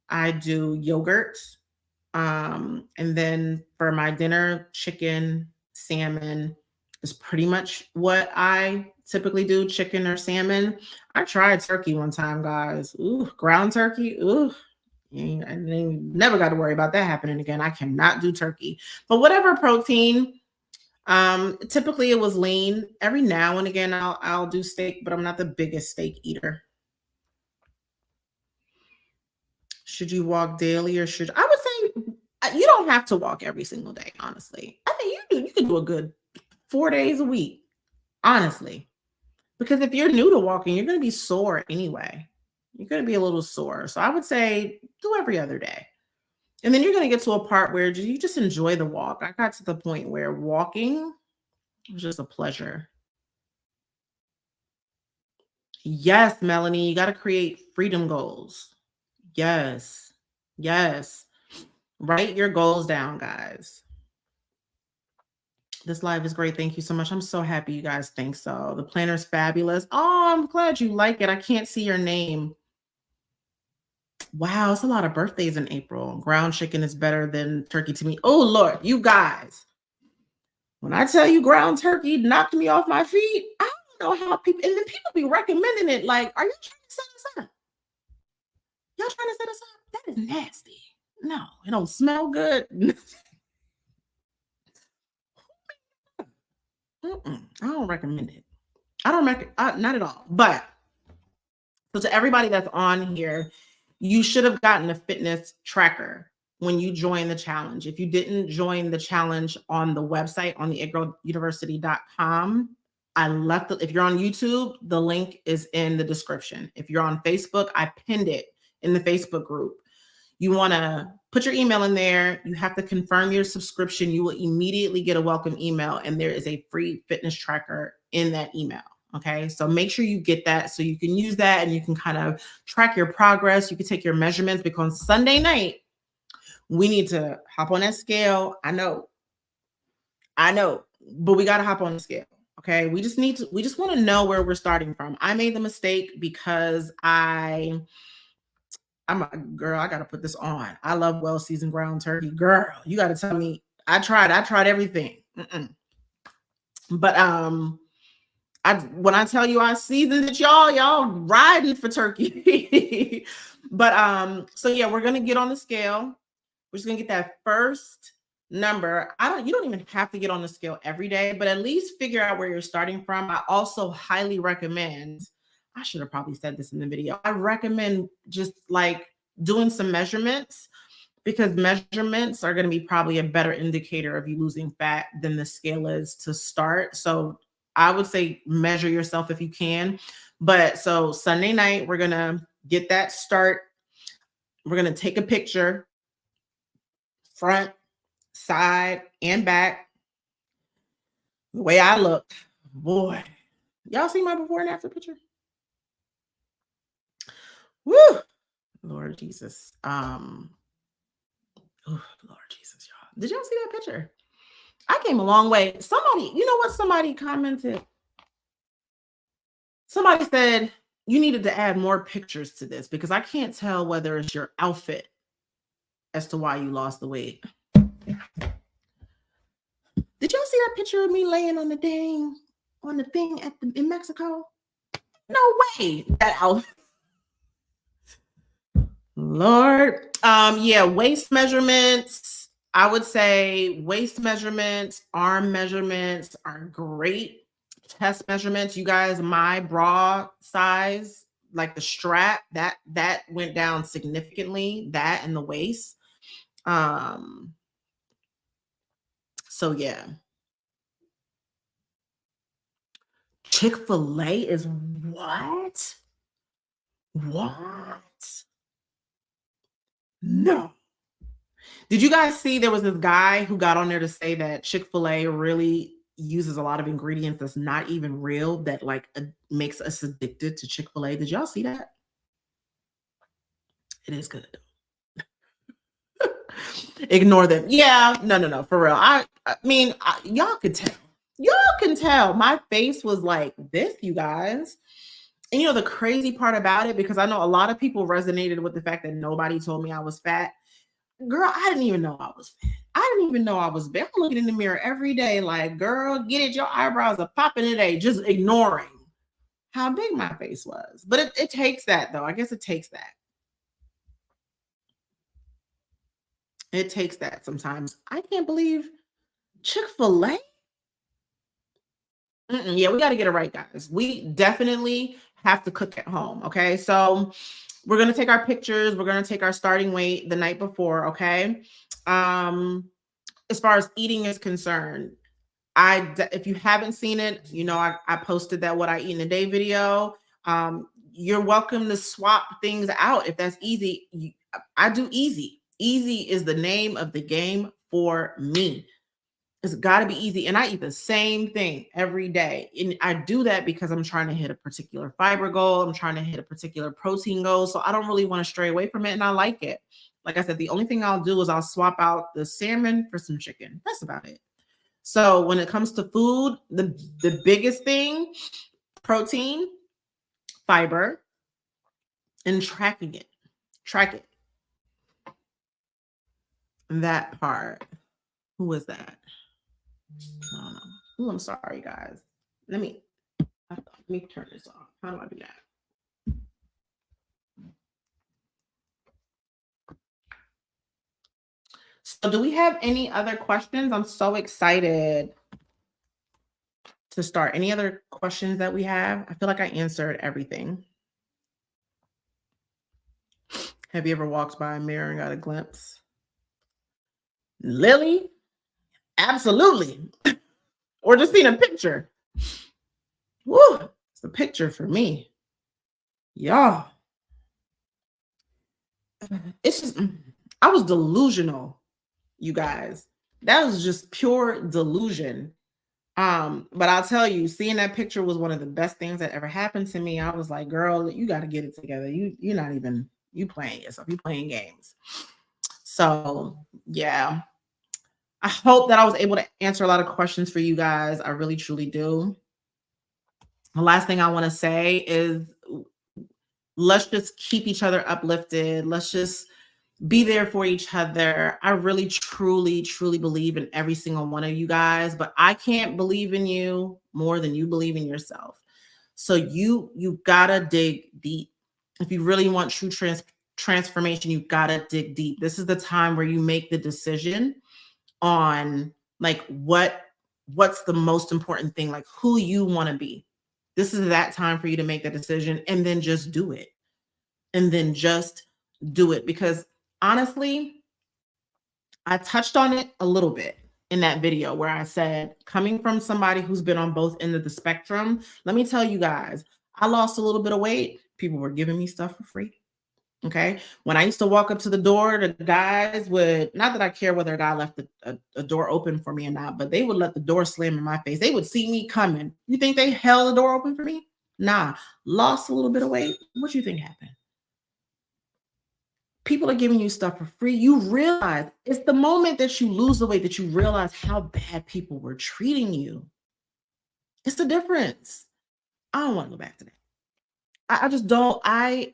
I do yogurt. And then for my dinner, chicken, salmon is pretty much what I typically do, chicken or salmon. I tried turkey one time, guys. Ooh, ground turkey. Ooh, I never got to worry about that happening again. I cannot do turkey. But whatever protein, typically it was lean. Every now and again, I'll do steak, but I'm not the biggest steak eater. Should you walk daily, or should I would say you don't have to walk every single day, honestly. I think you can do a good 4 days a week, honestly. Because if you're new to walking, you're going to be sore anyway. You're going to be a little sore. So I would say do every other day. And then you're going to get to a part where you just enjoy the walk. I got to the point where walking was just a pleasure. Yes, Melanie, you got to create freedom goals. Yes. Yes. Write your goals down, guys. This live is great. Thank you so much. I'm so happy you guys think so. The planner's fabulous. Oh, I'm glad you like it. I can't see your name. Wow, it's a lot of birthdays in April. Ground chicken is better than turkey to me. Oh, Lord, you guys. When I tell you ground turkey knocked me off my feet, I don't know how people, and then people be recommending it. Like, are you trying to set us up? Y'all trying to set us up? That is nasty. No, it don't smell good. I don't recommend it. I don't recommend, not at all. But so to everybody that's on here, you should have gotten a fitness tracker when you join the challenge. If you didn't join the challenge on the website on the itgirluniversity.com, I left it. If you're on YouTube, the link is in the description. If you're on Facebook, I pinned it in the Facebook group. You want to put your email in there. You have to confirm your subscription. You will immediately get a welcome email, and there is a free fitness tracker in that email. Okay, so make sure you get that so you can use that and you can kind of track your progress. You can take your measurements, because Sunday night we need to hop on that scale. I know, but we got to hop on the scale. Okay, we just want to know where we're starting from. I made the mistake because I'm a girl. I got to put this on. I love well-seasoned ground turkey. Girl, you got to tell me. I tried everything. But when I tell you I seasoned it, y'all riding for turkey. But so yeah, we're gonna get on the scale. We're just gonna get that first number. You don't even have to get on the scale every day, but at least figure out where you're starting from. I also highly recommend, I should have probably said this in the video, I recommend just like doing some measurements, because measurements are going to be probably a better indicator of you losing fat than the scale is to start. So I would say measure yourself if you can. But so Sunday night, we're going to get that start. We're going to take a picture, front, side, and back. The way I look, boy, y'all see my before and after picture? Woo, Lord Jesus. Oh, Lord Jesus, y'all. Did y'all see that picture? I came a long way. Somebody, you know what? Somebody commented. Somebody said you needed to add more pictures to this, because I can't tell whether it's your outfit as to why you lost the weight. Did y'all see that picture of me laying on the thing in Mexico? No way. That outfit. Lord. Yeah, waist measurements. I would say waist measurements, arm measurements are great. Chest measurements, you guys, my bra size, like the strap, that went down significantly, that and the waist. So yeah. Chick-fil-A is what? What? No. Did you guys see there was this guy who got on there to say that Chick-fil-A really uses a lot of ingredients that's not even real, that like makes us addicted to Chick-fil-A? Did y'all see that? It is good. Ignore them. Yeah, no, for real. I mean, y'all could tell. Y'all can tell. My face was like this, you guys. And you know the crazy part about it, because I know a lot of people resonated with the fact that nobody told me I was fat. Girl, I didn't even know I was fat. I didn't even know I was big. I'm looking in the mirror every day like, girl, get it. Your eyebrows are popping today. Just ignoring how big my face was. But it takes that, though. I guess it takes that. It takes that sometimes. I can't believe Chick-fil-A. Yeah, we got to get it right, guys. We definitely have to cook at home. Okay. So we're going to take our pictures. We're going to take our starting weight the night before. Okay. As far as eating is concerned, if you haven't seen it, you know, I posted that what I eat in a day video. You're welcome to swap things out if that's easy. I do easy. Easy is the name of the game for me. It's got to be easy. And I eat the same thing every day. And I do that because I'm trying to hit a particular fiber goal. I'm trying to hit a particular protein goal. So I don't really want to stray away from it. And I like it. Like I said, the only thing I'll do is I'll swap out the salmon for some chicken. That's about it. So when it comes to food, the biggest thing, protein, fiber, and tracking it. Track it. That part. Who is that? I don't know. Oh, I'm sorry, guys. Let me turn this off. How do I do that? So do we have any other questions? I'm so excited to start. Any other questions that we have? I feel like I answered everything. Have you ever walked by a mirror and got a glimpse? Lily? Absolutely. Or just seen a picture. Woo, it's a picture for me. Y'all. It's just, I was delusional, you guys. That was just pure delusion. But I'll tell you, seeing that picture was one of the best things that ever happened to me. I was like, girl, you got to get it together. You're not even, you playing yourself, you playing games. So yeah, I hope that I was able to answer a lot of questions for you guys. I really, truly do. The last thing I want to say is let's just keep each other uplifted. Let's just be there for each other. I really, truly, truly believe in every single one of you guys, but I can't believe in you more than you believe in yourself. So you gotta dig deep. If you really want true transformation, you gotta dig deep. This is the time where you make the decision on like what's the most important thing, like who you want to be. This is that time for you to make that decision and then just do it. And then just do it, because honestly, I touched on it a little bit in that video where I said, coming from somebody who's been on both ends of the spectrum, let me tell you guys, I lost a little bit of weight. People were giving me stuff for free. Okay. When I used to walk up to the door, the guys would, not that I care whether a guy left a door open for me or not, but they would let the door slam in my face. They would see me coming. You think they held the door open for me? Nah, lost a little bit of weight. What do you think happened? People are giving you stuff for free. You realize it's the moment that you lose the weight that you realize how bad people were treating you. It's the difference. I don't want to go back to that. I just don't. I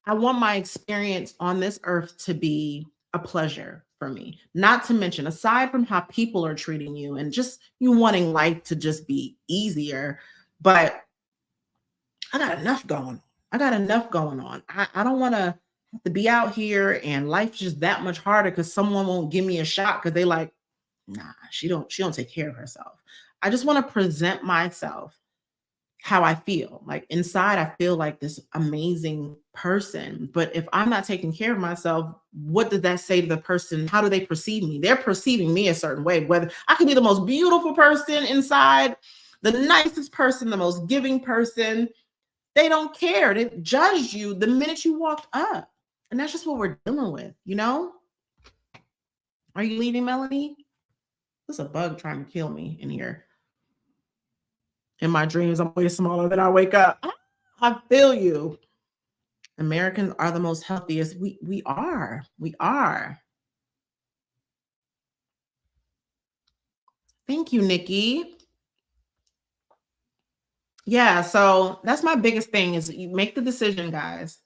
want my experience on this earth to be a pleasure for me. Not to mention, aside from how people are treating you and just you wanting life to just be easier, but I got enough going on. I got enough going on. I don't want to have to be out here and life's just that much harder because someone won't give me a shot because they like, nah, she don't take care of herself. I just want to present myself how I feel. Like inside, I feel like this amazing person. But if I'm not taking care of myself, what does that say to the person? How do they perceive me? They're perceiving me a certain way, whether I could be the most beautiful person inside, the nicest person, the most giving person. They don't care. They judged you the minute you walked up. And that's just what we're dealing with, you know? Are you leaving, Melanie? There's a bug trying to kill me in here. In my dreams, I'm way smaller than I wake up. I feel you. Americans are the most healthiest. We are. We are. Thank you, Nikki. Yeah, so that's my biggest thing is you make the decision, guys.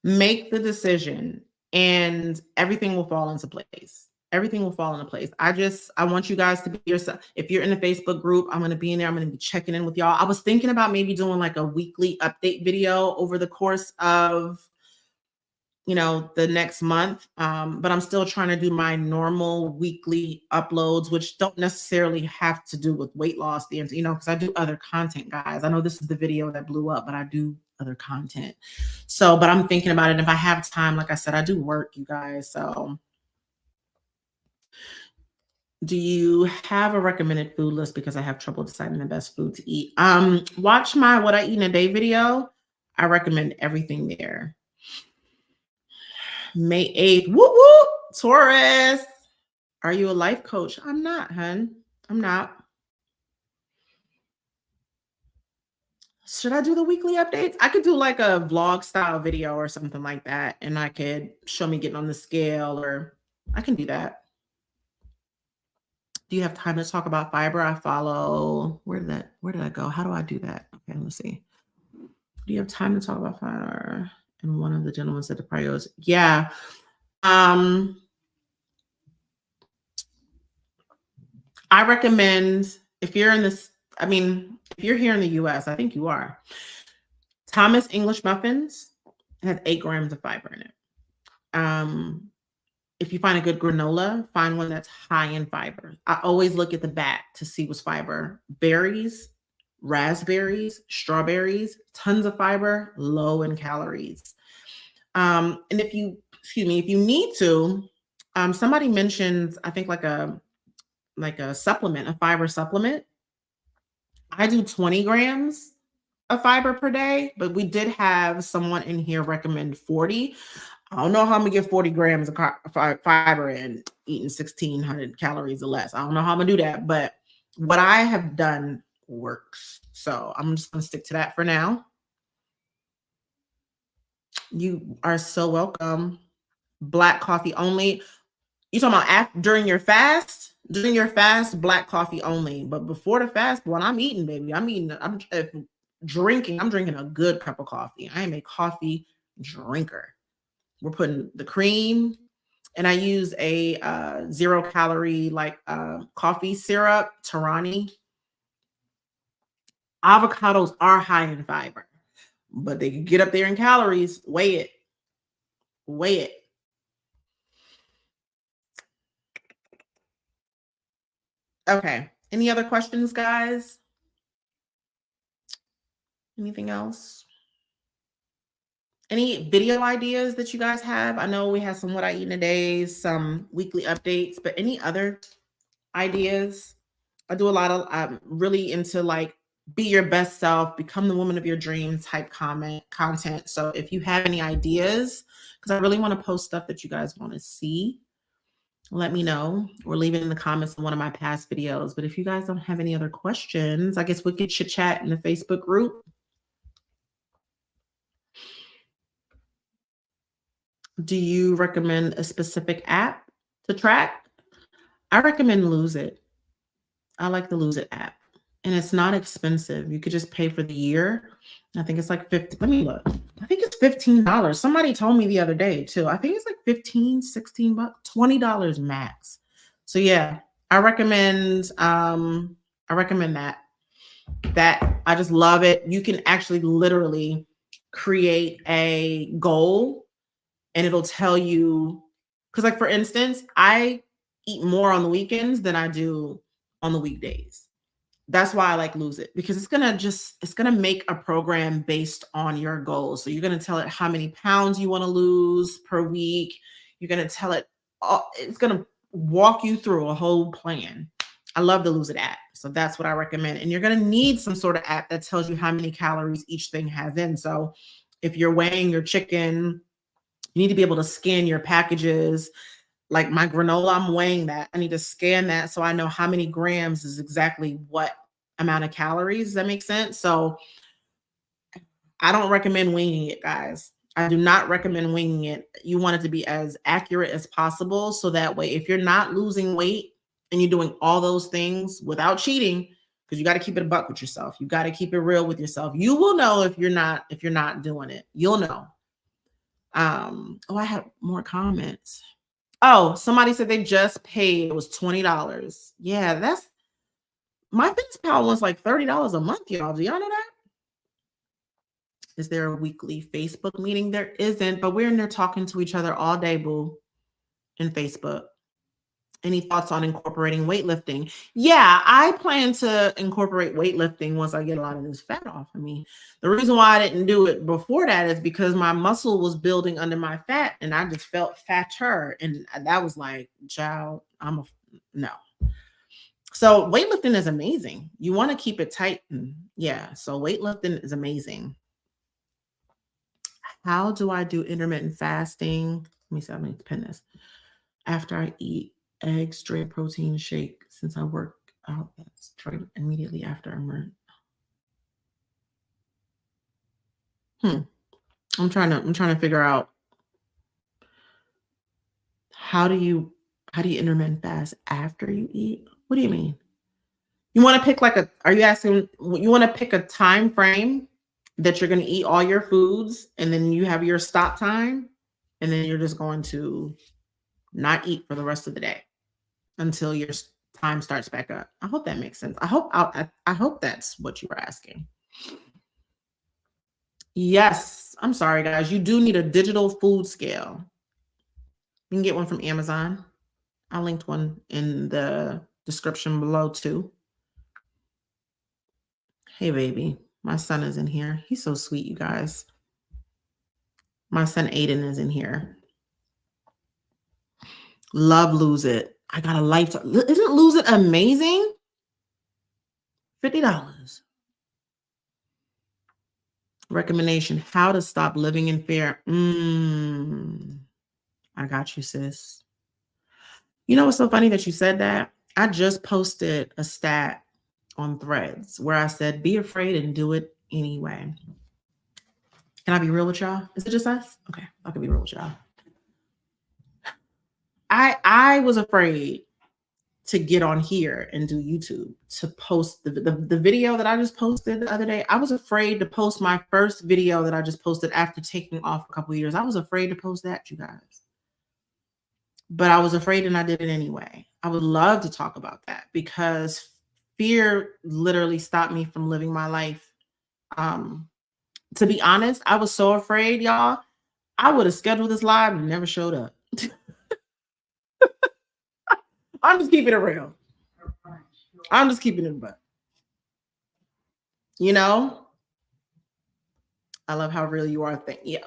Make the decision and everything will fall into place. Everything will fall into place. I want you guys to be yourself. If you're in the Facebook group, I'm going to be in there. I'm going to be checking in with y'all. I was thinking about maybe doing like a weekly update video over the course of, you know, the next month. But I'm still trying to do my normal weekly uploads, which don't necessarily have to do with weight loss, you know, because I do other content, guys. I know this is the video that blew up, but I do other content. So, but I'm thinking about it. If I have time, like I said, I do work, you guys. So do you have a recommended food list? Because I have trouble deciding the best food to eat. Watch my What I Eat in a Day video. I recommend everything there. May 8th. Whoop whoop. Taurus. Are you a life coach? I'm not, hun. I'm not. Should I do the weekly updates? I could do like a vlog style video or something like that. And I could show me getting on the scale, or I can do that. Do you have time to talk about fiber? I follow. Where did I go? How do I do that? Okay, let's see. Do you have time to talk about fiber? And one of the gentlemen said the priorities. Yeah. I recommend, if you're in this, I mean, if you're here in the US, I think you are. Thomas English muffins has 8 grams of fiber in it. If you find a good granola, find one that's high in fiber. I always look at the back to see what's fiber. Berries, raspberries, strawberries, tons of fiber, low in calories. And if you need to, somebody mentioned, I think like a supplement, a fiber supplement. I do 20 grams of fiber per day, but we did have someone in here recommend 40. I don't know how I'm gonna get 40 grams of fiber and eating 1,600 calories or less. I don't know how I'm gonna do that, but what I have done works. So I'm just gonna stick to that for now. You are so welcome. Black coffee only. You talking about during your fast? During your fast, black coffee only. But before the fast, when I'm eating, baby, I'm drinking a good cup of coffee. I am a coffee drinker. We're putting the cream, and I use a 0-calorie coffee syrup, Tarani. Avocados are high in fiber, but they can get up there in calories. Weigh it. Weigh it. Okay. Any other questions, guys? Anything else? Any video ideas that you guys have? I know we have some What I Eat in a Day, some weekly updates, but any other ideas? I do a lot of, I'm really into like be your best self, become the woman of your dreams type content. So if you have any ideas, because I really want to post stuff that you guys want to see, let me know or leave it in the comments in one of my past videos. But if you guys don't have any other questions, I guess we could chit chat in the Facebook group. Do you recommend a specific app to track? I recommend Lose It. I like the Lose It app. And it's not expensive. You could just pay for the year. I think it's like 50. Let me look. I think it's $15. Somebody told me the other day too. I think it's like 15, 16 bucks, $20 max. So yeah, I recommend that. That I just love it. You can actually literally create a goal and it'll tell you, because like for instance, I eat more on the weekends than I do on the weekdays. That's why I like Lose It, because it's gonna make a program based on your goals. So you're gonna tell it how many pounds you want to lose per week. You're gonna tell it it's gonna walk you through a whole plan. I love the Lose It app. So that's what I recommend. And you're gonna need some sort of app that tells you how many calories each thing has in. So if you're weighing your chicken, you need to be able to scan your packages. Like my granola, I'm weighing that. I need to scan that so I know how many grams is exactly what amount of calories. Does that make sense? So I don't recommend winging it, guys. I do not recommend winging it. You want it to be as accurate as possible. So that way, if you're not losing weight and you're doing all those things without cheating, because you got to keep it a buck with yourself. You got to keep it real with yourself. You will know if you're not doing it. You'll know. Oh, I have more comments. Oh, somebody said they just paid. It was $20. Yeah, that's my fitness pal was like $30 a month, y'all. Do y'all know that? Is there a weekly Facebook meeting? There isn't, but we're in there talking to each other all day, boo, in Facebook. Any thoughts on incorporating weightlifting? Yeah, I plan to incorporate weightlifting once I get a lot of this fat off of me. The reason why I didn't do it before that is because my muscle was building under my fat and I just felt fatter. And that was like, child, no. So weightlifting is amazing. You want to keep it tight. And yeah, so weightlifting is amazing. How do I do intermittent fasting? Let me see, let me pin this. After I eat egg straight protein shake, since I work out straight immediately after I'm run. I'm trying to figure out how do you intermittent fast after you eat? What do you mean? You want to pick are you asking, you want to pick a time frame that you're going to eat all your foods and then you have your stop time and then you're just going to not eat for the rest of the day until your time starts back up. I hope that makes sense. I hope that's what you were asking. Yes, I'm sorry guys. You do need a digital food scale. You can get one from Amazon. I linked one in the description below too. Hey baby, my son is in here. He's so sweet, you guys. My son Aiden is in here. Love Lose It. I got a lifetime. Isn't Lose It amazing? $50. Recommendation: how to stop living in fear. I got you, sis. You know what's so funny that you said that? I just posted a stat on Threads where I said, be afraid and do it anyway. Can I be real with y'all? Is it just us? Okay, I can be real with y'all. I was afraid to get on here and do YouTube, to post the video that I just posted the other day. I was afraid to post my first video that I just posted after taking off a couple of years. I was afraid to post that, you guys. But I was afraid and I did it anyway. I would love to talk about that because fear literally stopped me from living my life. To be honest, I was so afraid, y'all. I would have scheduled this live and never showed up. I'm just keeping it real. I'm just keeping it butt. You know? I love how real you are. Yeah,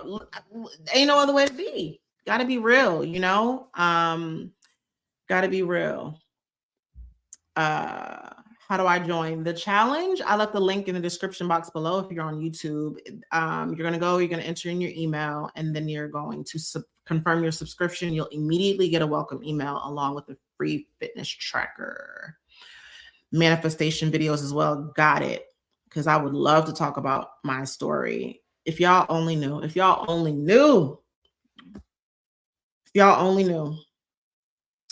ain't no other way to be. Gotta be real, you know? Gotta be real. How do I join the challenge? I left the link in the description box below. If you're on YouTube, you're going to enter in your email, and then you're going to confirm your subscription. You'll immediately get a welcome email along with the free fitness tracker. Manifestation videos as well. Got it. Because I would love to talk about my story. If y'all only knew, if y'all only knew.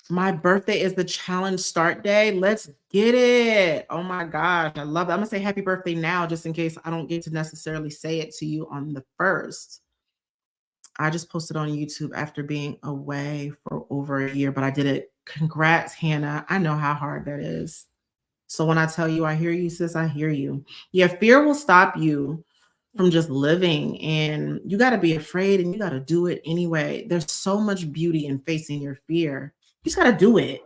My birthday is the challenge start day. Let's get it. Oh my gosh, I love it. I'm gonna say happy birthday now, just in case I don't get to necessarily say it to you on the 1st. I just posted on YouTube after being away for over a year, but I did it. Congrats, Hannah. I know how hard that is. So when I tell you, I hear you, sis, I hear you. Yeah, fear will stop you from just living, and you got to be afraid and you got to do it anyway. There's so much beauty in facing your fear. You just got to do it.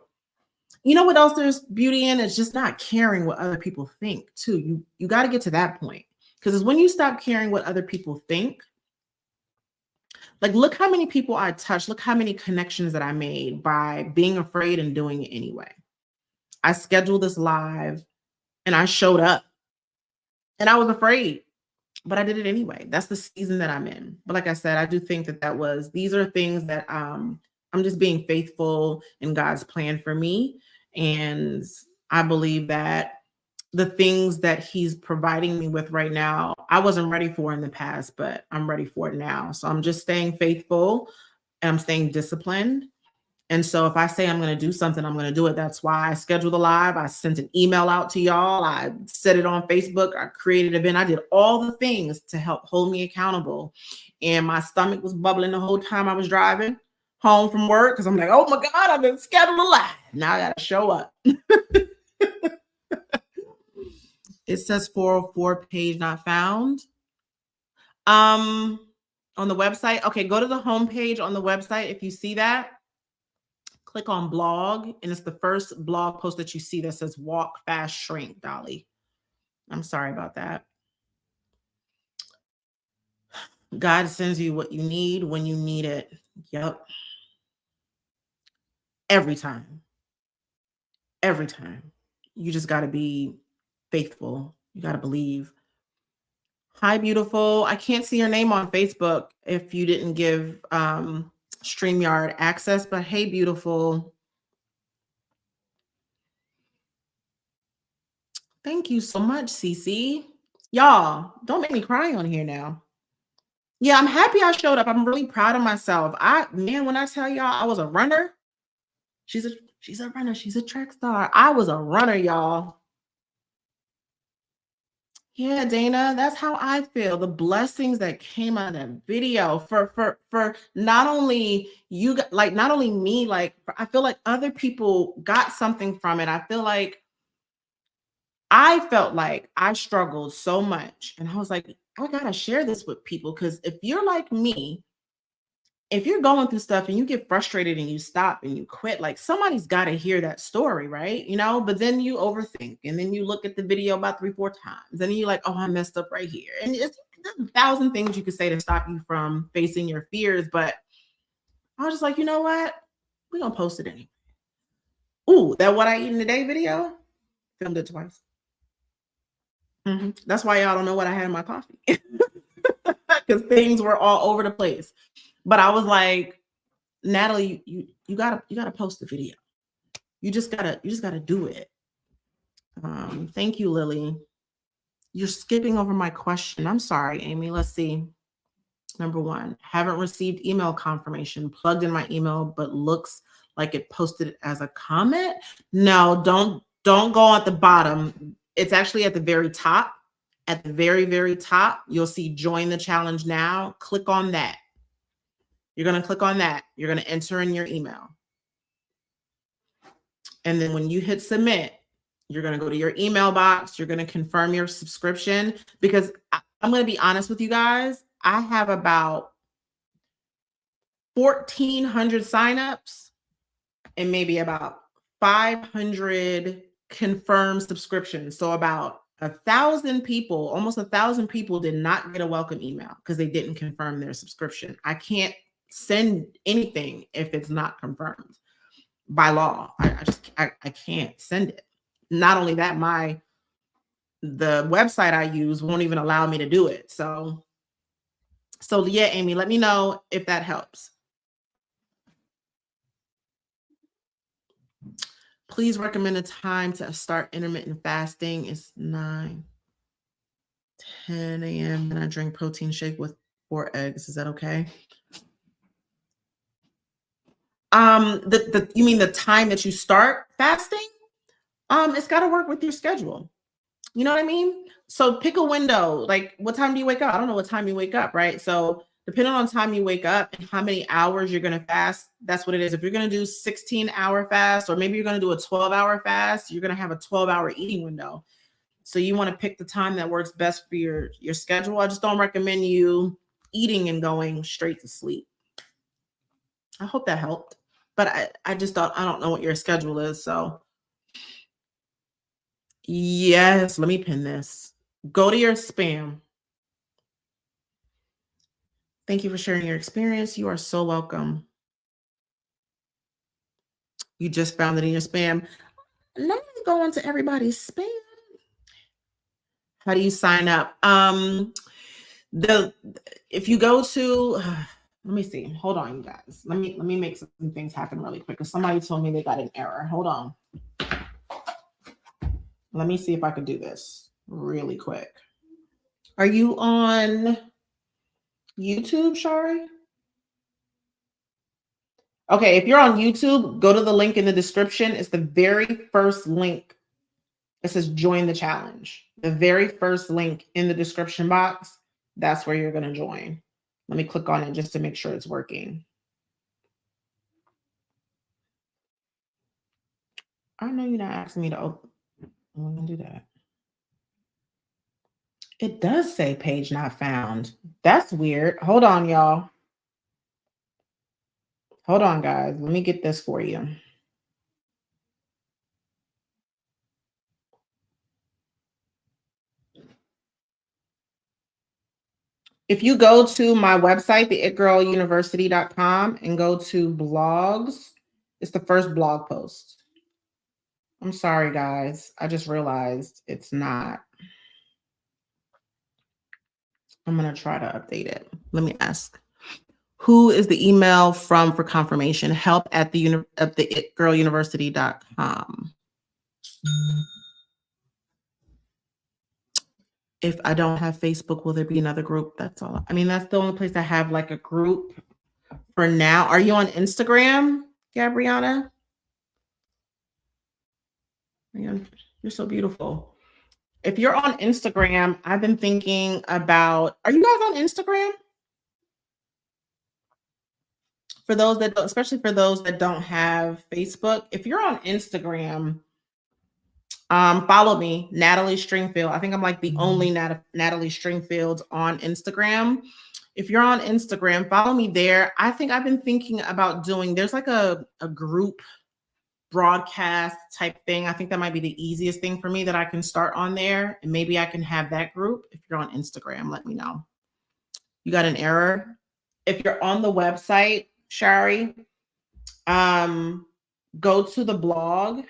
You know what else there's beauty in? It's just not caring what other people think too. You got to get to that point, because it's when you stop caring what other people think. Like, look how many people I touched. Look how many connections that I made by being afraid and doing it anyway. I scheduled this live and I showed up and I was afraid, but I did it anyway. That's the season that I'm in. But like I said, I do think that these are things that I'm just being faithful in God's plan for me. And I believe that the things that he's providing me with right now, I wasn't ready for in the past, but I'm ready for it now. So I'm just staying faithful and I'm staying disciplined. And so if I say I'm going to do something, I'm going to do it. That's why I scheduled a live. I sent an email out to y'all. I said it on Facebook. I created an event. I did all the things to help hold me accountable. And my stomach was bubbling the whole time I was driving home from work, because I'm like, oh my God, I've been scheduled a live. Now I got to show up. It says 404 page not found. On the website. Okay, go to the home page on the website. If you see that, click on blog, and it's the first blog post that you see that says walk fast shrink, Dolly. I'm sorry about that. God sends you what you need when you need it. Yep. Every time. Every time. You just got to be faithful. You got to believe. Hi, beautiful. I can't see your name on Facebook if you didn't give StreamYard access, but hey, beautiful. Thank you so much, Cece. Y'all, don't make me cry on here now. Yeah, I'm happy I showed up. I'm really proud of myself. Man, when I tell y'all I was a runner, she's a runner. She's a track star. I was a runner, y'all. Yeah, Dana, that's how I feel. The blessings that came out of that video for not only you, like not only me, like I feel like other people got something from it. I felt like I struggled so much, and I was like, I gotta share this with people because if you're like me, if you're going through stuff and you get frustrated and you stop and you quit, like somebody's got to hear that story, right? But then you overthink and then you look at the video about 3, 4 times and then you're like, oh, I messed up right here. And there's 1,000 things you could say to stop you from facing your fears. But I was just like, you know what? We're going to post it anyway. Ooh, that what I eat in a day video? Filmed it twice. That's why y'all don't know what I had in my coffee. Because things were all over the place. But I was like, Natalie, you gotta post the video. You just gotta do it. Thank you, Lily. You're skipping over my question. I'm sorry, Amy. Let's see. Number 1, haven't received email confirmation. Plugged in my email, but looks like it posted it as a comment. No, don't go at the bottom. It's actually at the very top. At the very, very top, you'll see join the challenge now. Click on that. You're going to click on that. You're going to enter in your email. And then when you hit submit, you're going to go to your email box. You're going to confirm your subscription because I'm going to be honest with you guys. I have about 1,400 signups and maybe about 500 confirmed subscriptions. So about 1,000 people, almost 1,000 people did not get a welcome email because they didn't confirm their subscription. I can't send anything if it's not confirmed by law. I can't send it. Not only that, the website I use won't even allow me to do it. So yeah, Amy, let me know if that helps. Please recommend a time to start intermittent fasting. It's 9, 10 a.m. and I drink protein shake with 4 eggs. Is that okay? You mean the time that you start fasting? It's got to work with your schedule. You know what I mean? So pick a window. Like, what time do you wake up? I don't know what time you wake up, right? So depending on time you wake up and how many hours you're going to fast, that's what it is. If you're going to do 16-hour fast, or maybe you're going to do a 12-hour fast, you're going to have a 12-hour eating window. So you want to pick the time that works best for your schedule. I just don't recommend you eating and going straight to sleep. I hope that helped. But I don't know what your schedule is. So yes, let me pin this. Go to your spam. Thank you for sharing your experience. You are so welcome. You just found it in your spam. Let me go into everybody's spam. How do you sign up? If you go to, let me see. Hold on, you guys. Let me make some things happen really quick because somebody told me they got an error. Hold on. Let me see if I can do this really quick. Are you on YouTube, Shari? Okay, if you're on YouTube, go to the link in the description. It's the very first link. It says join the challenge. The very first link in the description box, that's where you're going to join. Let me click on it just to make sure it's working. I know you're not asking me to open. I'm going to do that. It does say page not found. That's weird. Hold on, y'all. Hold on, guys. Let me get this for you. If you go to my website, theitgirluniversity.com, and go to blogs, it's the first blog post. I'm sorry, guys. I just realized it's not. I'm going to try to update it. Let me ask. Who is the email from for confirmation? help@theitgirluniversity.com. If I don't have Facebook, will there be another group? That's all. I mean, that's the only place I have like a group for now. Are you on Instagram, Gabriana? You're so beautiful. If you're on Instagram, I've been thinking about, are you guys on Instagram? For those that don't, especially for those that don't have Facebook, if you're on Instagram, follow me, Natalie Stringfield. I think I'm like the only Natalie Stringfield on Instagram. If you're on Instagram, follow me there. I think I've been thinking about doing, there's like a group broadcast type thing. I think that might be the easiest thing for me that I can start on there. And maybe I can have that group. If you're on Instagram, let me know. You got an error? If you're on the website, Shari, go to the blog.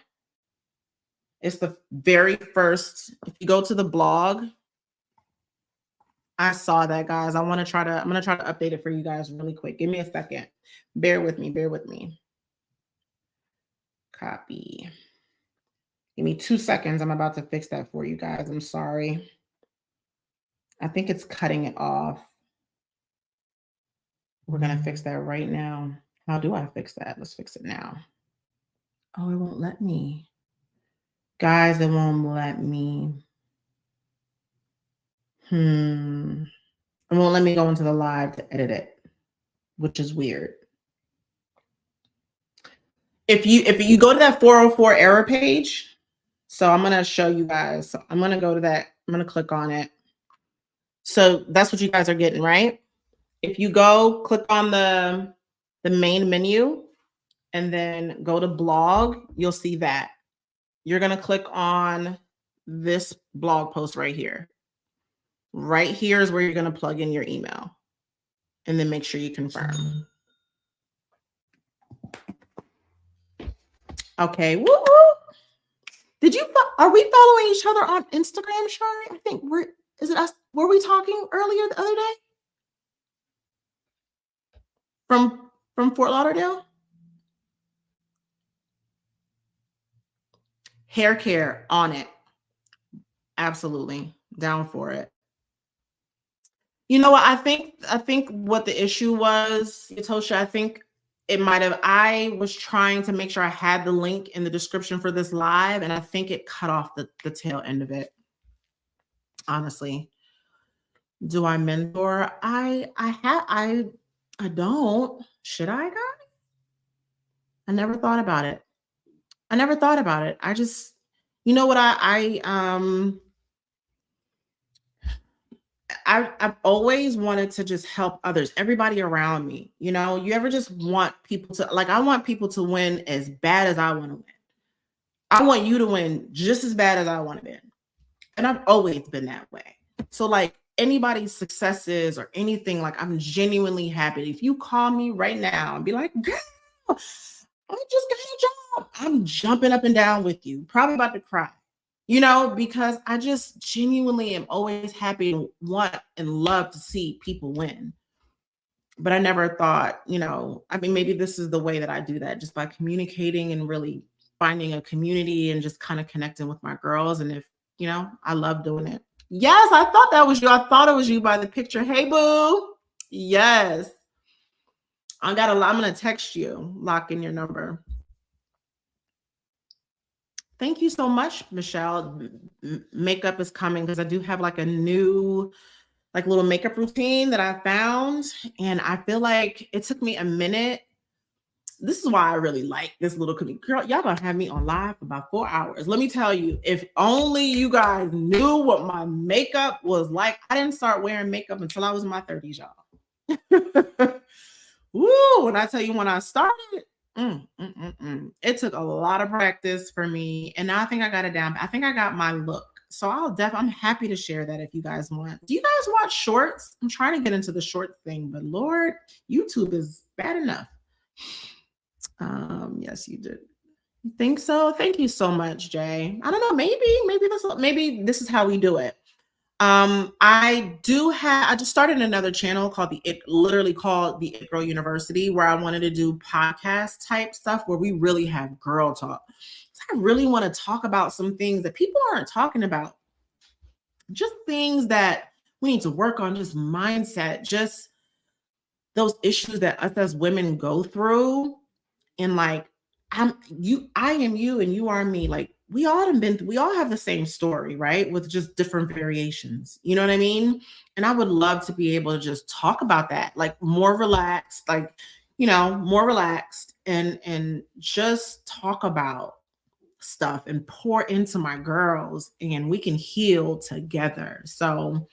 It's the very first. If you go to the blog, I saw that, guys. I'm gonna try to update it for you guys really quick. Give me a second. Bear with me. Copy. Give me 2 seconds. I'm about to fix that for you guys. I'm sorry. I think it's cutting it off. We're gonna fix that right now. How do I fix that? Let's fix it now. Oh, it won't let me. Guys, it won't let me. It won't let me go into the live to edit it, which is weird. If you go to that 404 error page, so I'm going to show you guys. So I'm going to go to that. I'm going to click on it. So that's what you guys are getting, right? If you go click on the main menu and then go to blog, you'll see that. You're going to click on this blog post right here. Right here is where you're going to plug in your email and then make sure you confirm. Okay. Woo-woo. Are we following each other on Instagram, Shari? I think is it us? Were we talking earlier the other day? From Fort Lauderdale? Hair care on it. Absolutely. Down for it. You know what? I think what the issue was, Yatosha, I think it might have, I was trying to make sure I had the link in the description for this live, and I think it cut off the tail end of it. Honestly. Do I mentor? I don't. Should I, guys? I never thought about it. I just, you know what, I've always wanted to just help others, everybody around me. You know, you ever just want people to, like, I want people to win as bad as I want to win. I want you to win just as bad as I want to win. And I've always been that way. So like anybody's successes or anything, like I'm genuinely happy. If you call me right now and be like, girl, I just got a job, I'm jumping up and down with you, probably about to cry. You know, because I just genuinely am always happy and want and love to see people win. But I never thought, you know, I mean, maybe this is the way that I do that, just by communicating and really finding a community and just kind of connecting with my girls. And if, you know, I love doing it. Yes, I thought that was you. I thought it was you by the picture. Hey, boo. Yes. I'm going to text you, lock in your number. Thank you so much, Michelle. Makeup is coming because I do have like a new, like little makeup routine that I found. And I feel like it took me a minute. This is why I really like this little community. Girl, y'all gonna have me on live for about 4 hours. Let me tell you, if only you guys knew what my makeup was like. I didn't start wearing makeup until I was in my 30s, y'all. Woo, when I tell you when I started, it took a lot of practice for me. And now I think I got it down. I think I got my look. So I'm happy to share that if you guys want. Do you guys watch shorts? I'm trying to get into the short thing, but Lord, YouTube is bad enough. Yes, you did. You think so? Thank you so much, Jay. I don't know. Maybe this is how we do it. I just started another channel called literally called the It Girl University, where I wanted to do podcast type stuff where we really have girl talk. So I really want to talk about some things that people aren't talking about, just things that we need to work on, just mindset, just those issues that us as women go through. And like, I am you and you are me. Like we all have the same story, right? With just different variations. You know what I mean? And I would love to be able to just talk about that, like more relaxed, like, more relaxed and just talk about stuff and pour into my girls and we can heal together. So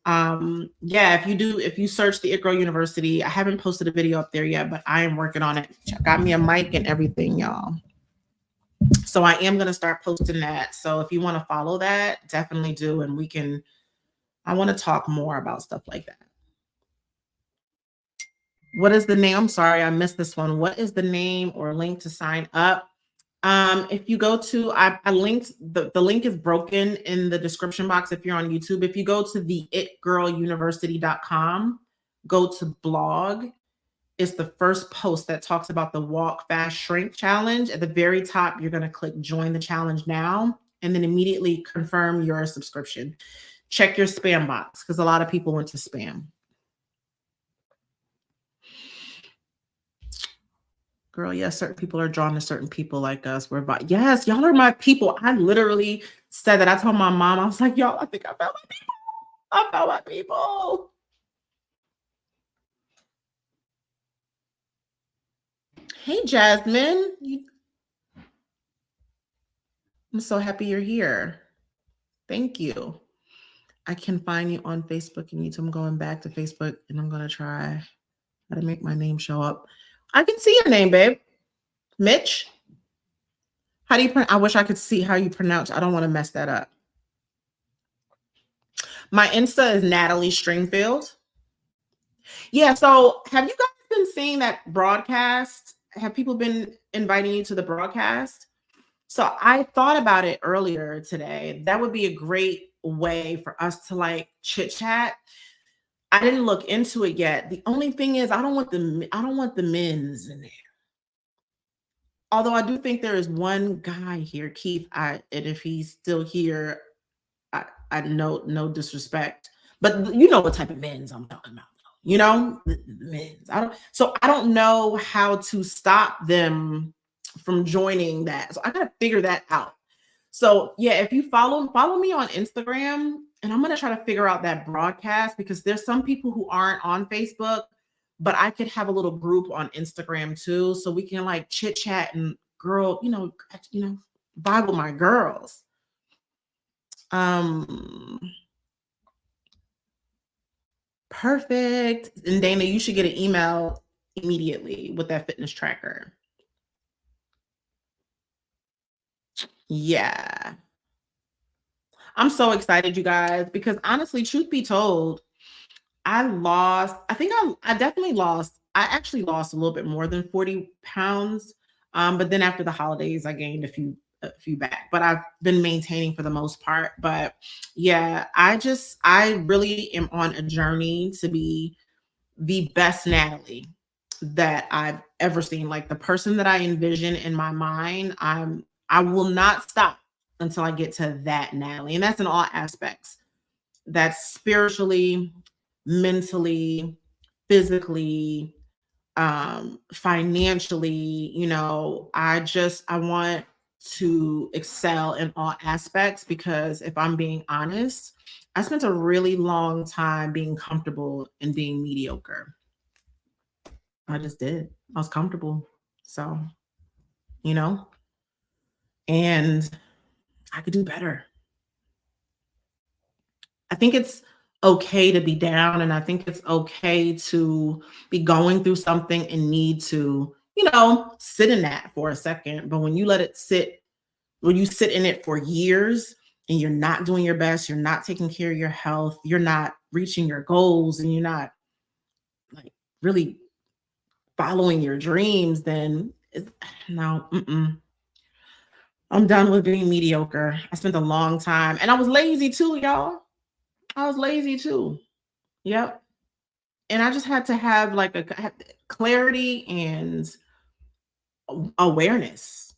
yeah, if you search the It Girl University, I haven't posted a video up there yet, but I am working on it. Got me a mic and everything, y'all. So I am going to start posting that. So if you want to follow that, definitely do. And I want to talk more about stuff like that. What is the name? I'm sorry, I missed this one. What is the name or link to sign up? If you go to, I linked, the link is broken in the description box if you're on YouTube. If you go to the itgirluniversity.com, go to blog, it's the first post that talks about the Walk Fast Shrink Challenge. At the very top, you're going to click join the challenge now, and then immediately confirm your subscription. Check your spam box because a lot of people went to spam. Girl, yes, certain people are drawn to certain people like us. Yes, y'all are my people. I literally said that. I told my mom, I was like, y'all, I think I found my people. I found my people. Hey, Jasmine. I'm so happy you're here. Thank you. I can find you on Facebook and YouTube. I'm going back to Facebook and I'm going to try how to make my name show up. I can see your name, babe. Mitch. How do you I wish I could see how you pronounce. I don't want to mess that up. My Insta is Natalie Stringfield. Yeah. So have you guys been seeing that broadcast? Have people been inviting you to the broadcast? So I thought about it earlier today. That would be a great way for us to like chit chat. I didn't look into it yet. The only thing is I don't want the men's in there. Although I do think there is one guy here, Keith. And if he's still here, I no disrespect, but you know what type of men's I'm talking about. You know, the men's. I don't know how to stop them from joining that. So I gotta figure that out. So yeah, if you follow me on Instagram, and I'm gonna try to figure out that broadcast because there's some people who aren't on Facebook, but I could have a little group on Instagram too, so we can like chit chat and vibe with my girls. Perfect. And Dana, you should get an email immediately with that fitness tracker. Yeah. I'm so excited, you guys, because honestly, truth be told, I definitely lost. I actually lost a little bit more than 40 pounds. But then after the holidays, I gained a few back, but I've been maintaining for the most part. But yeah, I really am on a journey to be the best Natalie that I've ever seen. Like the person that I envision in my mind, I will not stop until I get to that Natalie. And that's in all aspects. That's spiritually, mentally, physically, financially. I want to excel in all aspects because if I'm being honest, I spent a really long time being comfortable and being mediocre. I just did. I was comfortable. So, and I could do better. I think it's okay to be down, and I think it's okay to be going through something and need to, sit in that for a second. But when you let it sit, when you sit in it for years and you're not doing your best, you're not taking care of your health, you're not reaching your goals, and you're not like really following your dreams, then no, I'm done with being mediocre. I spent a long time, and I was lazy too, y'all. I was lazy too. Yep. And I just had to have like clarity and awareness,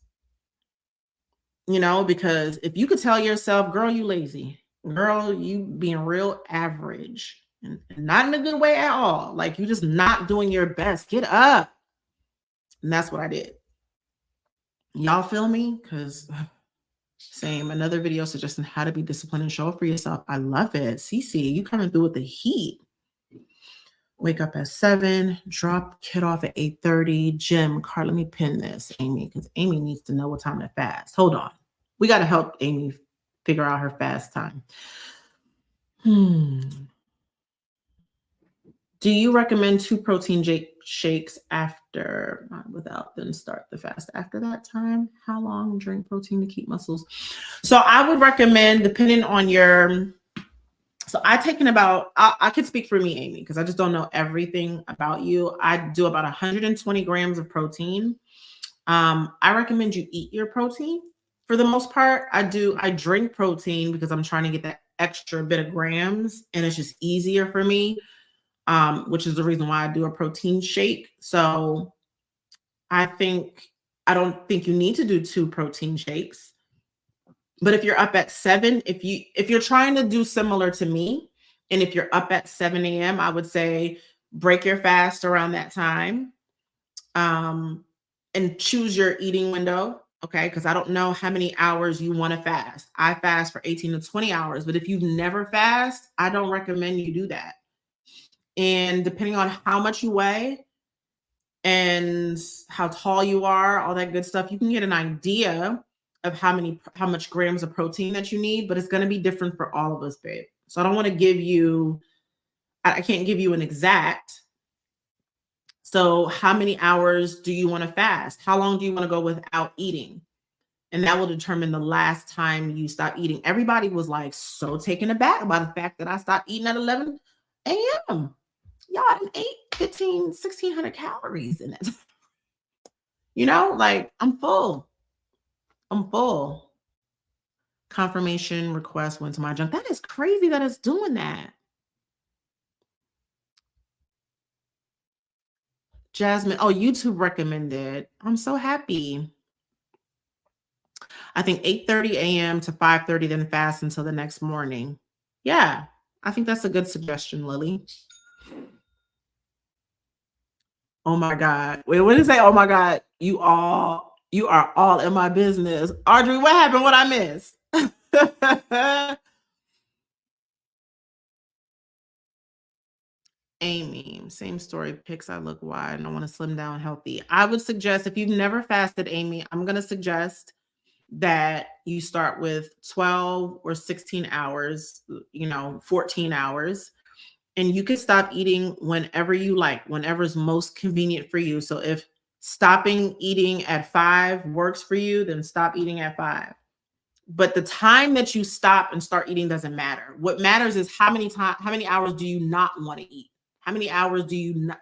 because if you could tell yourself, girl, you lazy, girl, you being real average, and not in a good way at all, like you just not doing your best, get up. And that's what I did. Y'all feel me? Because same, another video suggesting how to be disciplined and show up for yourself. I love it. Cece, you coming through with the heat. Wake up at 7, drop kid off at 8:30. Gym, Car, let me pin this, Amy, because Amy needs to know what time to fast. Hold on. We got to help Amy figure out her fast time. Do you recommend 2 protein shakes after, without then start the fast after that time? How long drink protein to keep muscles? So I would recommend, depending on your, so I could speak for me, Amy, because I just don't know everything about you. I do about 120 grams of protein. I recommend you eat your protein for the most part. I drink protein because I'm trying to get that extra bit of grams, and it's just easier for me, which is the reason why I do a protein shake. So I don't think you need to do 2 protein shakes. But if you're up at 7, if you're trying to do similar to me, and if you're up at 7 a.m., I would say break your fast around that time, and choose your eating window. Okay, because I don't know how many hours you want to fast. I fast for 18 to 20 hours, but if you've never fast, I don't recommend you do that. And depending on how much you weigh and how tall you are, all that good stuff, you can get an idea of how much grams of protein that you need, but it's going to be different for all of us, babe. So I don't want to give you, I can't give you an exact. So how many hours do you want to fast? How long do you want to go without eating? And that will determine the last time you stop eating. Everybody was like so taken aback by the fact that I stopped eating at 11 a.m. Y'all, I ate 1,600 calories in it. Like I'm full. I'm full. Confirmation request went to my junk. That is crazy that it's doing that. Jasmine, oh, YouTube recommended. I'm so happy. I think 8:30 a.m. to 5:30, then fast until the next morning. Yeah, I think that's a good suggestion, Lily. Oh my God. Wait, what did it say? Oh my God. You are all in my business. Audrey, what happened? What I missed? Amy, same story. Pics, I look wide and I want to slim down healthy. I would suggest, if you've never fasted, Amy, I'm going to suggest that you start with 12 or 16 hours, 14 hours. And you can stop eating whenever you like, whenever is most convenient for you. So if stopping eating at 5 works for you, then stop eating at 5. But the time that you stop and start eating doesn't matter. What matters is how many hours do you not want to eat? How many hours do you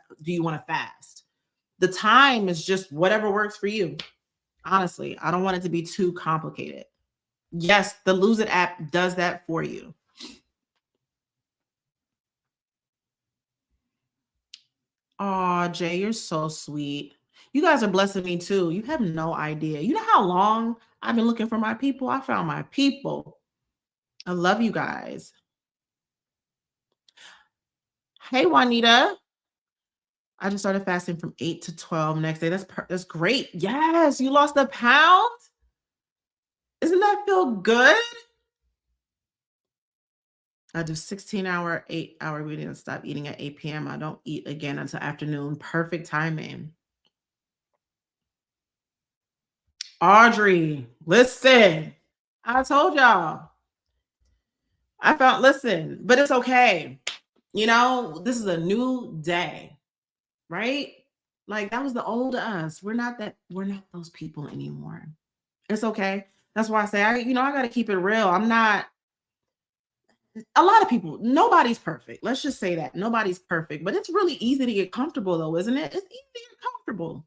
want to fast? The time is just whatever works for you. Honestly, I don't want it to be too complicated. Yes, the Lose It app does that for you. Oh, Jay, you're so sweet. You guys are blessing me too. You have no idea. You know how long I've been looking for my people? I found my people. I love you guys. Hey, Juanita. I just started fasting from 8 to 12 next day. That's great. Yes, you lost a pound. Doesn't that feel good? I do 16-hour, 8-hour reading and stop eating at 8 p.m. I don't eat again until afternoon. Perfect timing. Audrey, listen. I told y'all. listen, but it's okay. You know, this is a new day, right? Like that was the old us. We're not those people anymore. It's okay. That's why I say I got to keep it real. I'm not a lot of people, nobody's perfect. Let's just say that. Nobody's perfect, but it's really easy to get comfortable though, isn't it? It's easy to get comfortable.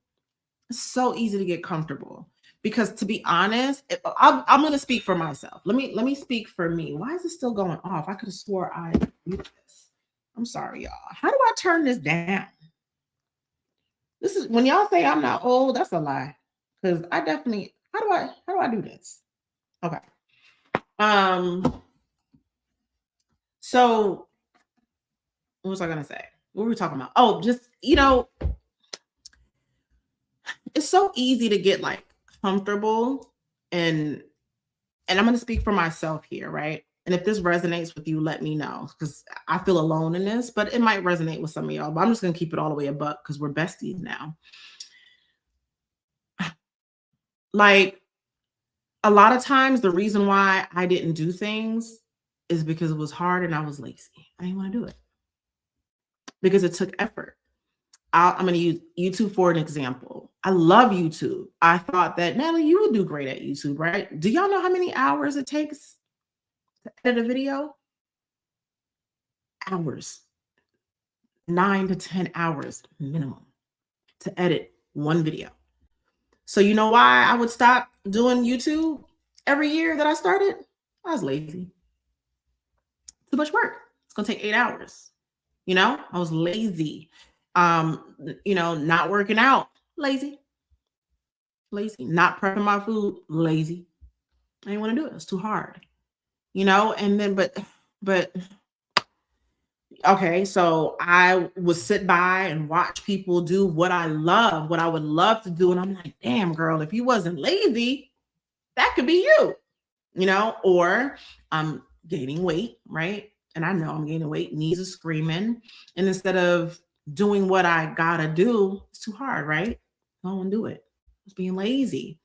It's so easy to get comfortable because to be honest, I'm going to speak for myself. Let me speak for me. Why is it still going off? I could have swore I muted this. I'm sorry, y'all. How do I turn this down? This is when y'all say I'm not old. That's a lie. Because I definitely. How do I do this? Okay. Um. So what was I gonna say? What were we talking about? Oh, just it's so easy to get like comfortable and I'm going to speak for myself here, right? And if this resonates with you, let me know because I feel alone in this, but it might resonate with some of y'all. But I'm just going to keep it all the way a buck because we're besties now. Like a lot of times, the reason why I didn't do things is because it was hard and I was lazy. I didn't want to do it because it took effort. I'm going to use YouTube for an example. I love YouTube. I thought that, Natalie, you would do great at YouTube, right? Do y'all know how many hours it takes to edit a video? Hours. 9 to 10 hours minimum to edit one video. So you know why I would stop doing YouTube every year that I started? I was lazy. Too much work. It's going to take 8 hours. I was lazy. Not working out, lazy. Not prepping my food, lazy. I didn't want to do it. It's too hard. And then but okay, so I would sit by and watch people do what I love, what I would love to do. And I'm like, damn, girl, if you wasn't lazy, that could be you, or I'm gaining weight, right? And I know I'm gaining weight, knees are screaming. And instead of doing what I gotta do, it's too hard, right? I don't want to do it. It's being lazy.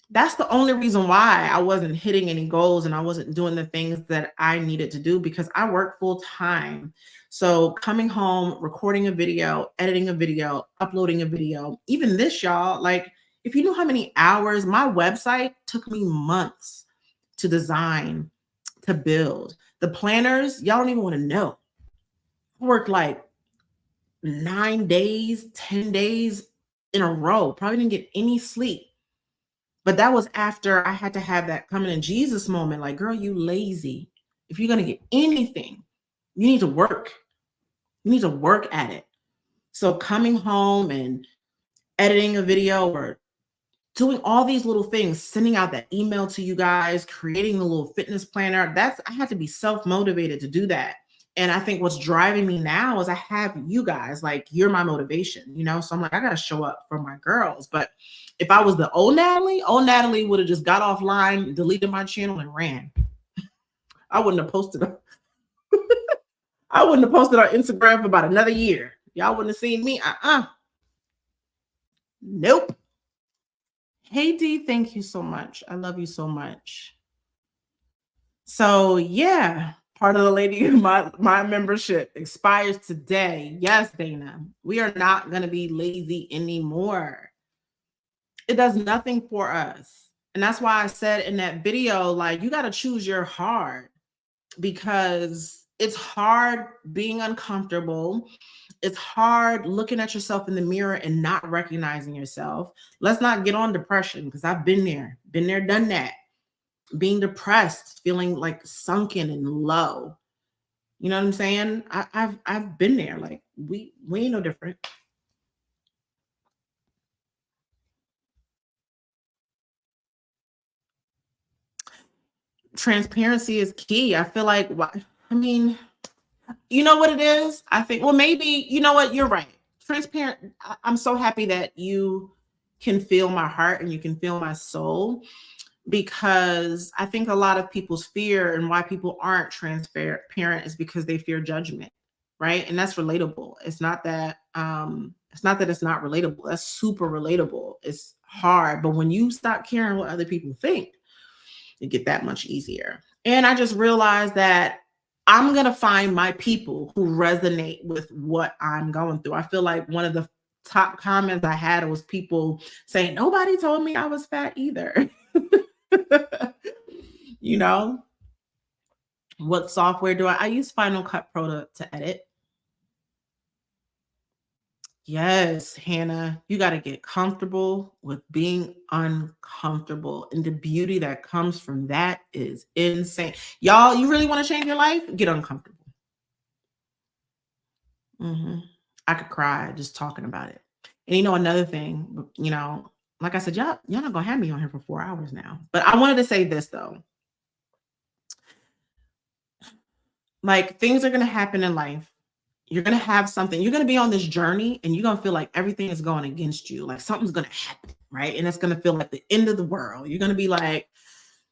That's the only reason why I wasn't hitting any goals and I wasn't doing the things that I needed to do because I work full time. So coming home, recording a video, editing a video, uploading a video, even this, y'all, like if you knew how many hours my website took me months to design, to build. The planners, y'all don't even want to know. I worked like 9 days, 10 days in a row, probably didn't get any sleep. But that was after I had to have that coming in Jesus moment. Like, girl, you lazy. If you're going to get anything, you need to work. You need to work at it. So coming home and editing a video or doing all these little things, sending out that email to you guys, creating a little fitness planner, I had to be self-motivated to do that. And I think what's driving me now is I have you guys, like you're my motivation, So I'm like, I got to show up for my girls. But if I was the old Natalie would have just got offline, deleted my channel and ran. I wouldn't have posted. I wouldn't have posted on Instagram for about another year. Y'all wouldn't have seen me. Nope. Hey D, thank you so much. I love you so much. So yeah, part of the lady, my membership expires today. Yes, Dana, we are not going to be lazy anymore. It does nothing for us. And that's why I said in that video, like, you got to choose your hard because it's hard being uncomfortable. It's hard looking at yourself in the mirror and not recognizing yourself. Let's not get on depression because I've been there, done that. Being depressed, feeling like sunken and low. You know what I'm saying? I've been there. Like we ain't no different. Transparency is key. I feel like you know what it is? I think, well, maybe, you know what? You're right. Transparent. I'm so happy that you can feel my heart and you can feel my soul, because I think a lot of people's fear and why people aren't transparent is because they fear judgment, right? And that's relatable. It's not that it's not relatable. That's super relatable. It's hard, but when you stop caring what other people think, it get that much easier. And I just realized that I'm going to find my people who resonate with what I'm going through. I feel like one of the top comments I had was people saying, nobody told me I was fat either. You know, what software do I use? Final Cut Pro to edit. Yes, Hannah, you got to get comfortable with being uncomfortable. And the beauty that comes from that is insane. Y'all, you really want to change your life? Get uncomfortable. I could cry just talking about it. And you know, another thing, you know, like I said, y'all not gonna have me on here for 4 hours now. But I wanted to say this though. Like things are gonna happen in life. You're gonna have something, you're gonna be on this journey and you're gonna feel like everything is going against you. Like something's gonna happen, right? And it's gonna feel like the end of the world. You're gonna be like,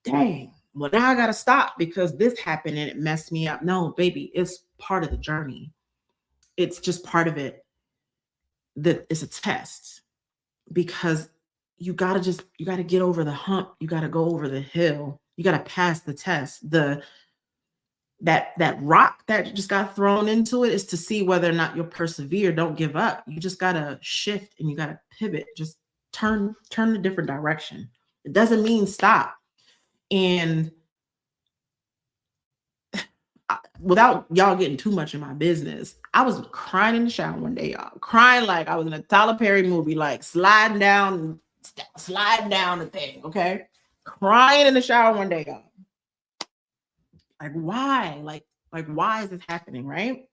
dang, well, now I gotta stop because this happened and it messed me up. No, baby, it's part of the journey. It's just part of it. That it's a test because you gotta get over the hump. You gotta go over the hill. You gotta pass the test. That rock that just got thrown into it is to see whether or not you'll persevere. Don't give up. You just gotta shift and you gotta pivot. Just turn a different direction. It doesn't mean stop. And without y'all getting too much in my business, I was crying in the shower one day, y'all. Crying like I was in a Tyler Perry movie, like sliding down the thing, okay? Crying in the shower one day, y'all. Like, why? Like why is this happening, right?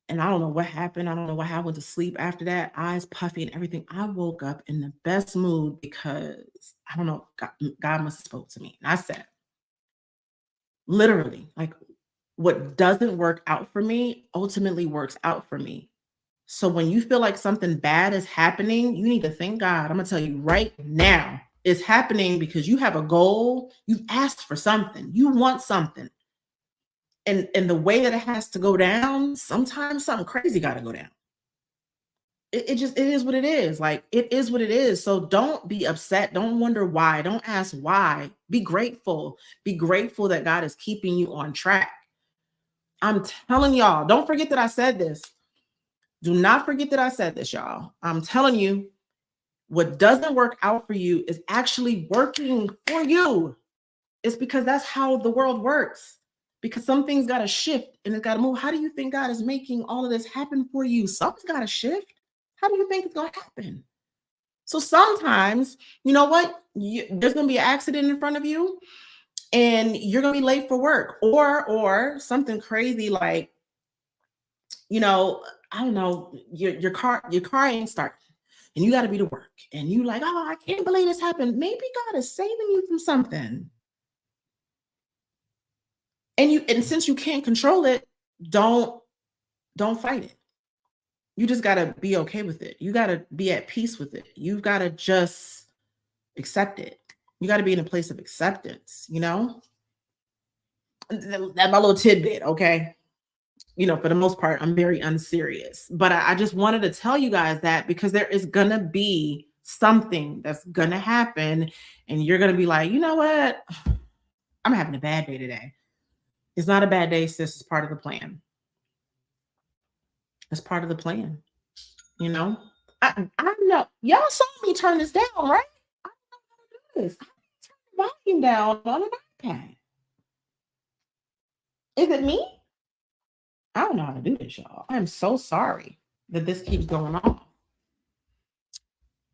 And I don't know what happened. I don't know what happened to sleep after that. Eyes puffy and everything. I woke up in the best mood because I don't know, God must have spoke to me. And I said, literally, like what doesn't work out for me ultimately works out for me. So when you feel like something bad is happening, you need to thank God. I'm going to tell you right now, it's happening because you have a goal. You've asked for something. You want something. And the way that it has to go down, sometimes something crazy got to go down. It is what it is. Like, it is what it is. So don't be upset. Don't wonder why. Don't ask why. Be grateful. Be grateful that God is keeping you on track. I'm telling y'all, don't forget that I said this. Do not forget that I said this, y'all. I'm telling you, what doesn't work out for you is actually working for you. It's because that's how the world works. Because some things got to shift and it's got to move. How do you think God is making all of this happen for you? Something's got to shift. How do you think it's going to happen? So sometimes, you know what? There's going to be an accident in front of you and you're going to be late for work, or something crazy like, you know, I don't know, your car ain't starting and you got to be to work and you like, oh, I can't believe this happened. Maybe God is saving you from something. And since you can't control it, don't fight it. You just got to be okay with it. You got to be at peace with it. You've got to just accept it. You got to be in a place of acceptance, you know? That's my little tidbit, okay? You know, for the most part, I'm very unserious. But I just wanted to tell you guys that because there is going to be something that's going to happen. And you're going to be like, you know what? I'm having a bad day today. It's not a bad day, sis. It's part of the plan. It's part of the plan. You know? I know. Y'all saw me turn this down, right? I don't know how to do this. I turn the volume down on an iPad. Is it me? I don't know how to do this, y'all. I'm so sorry that this keeps going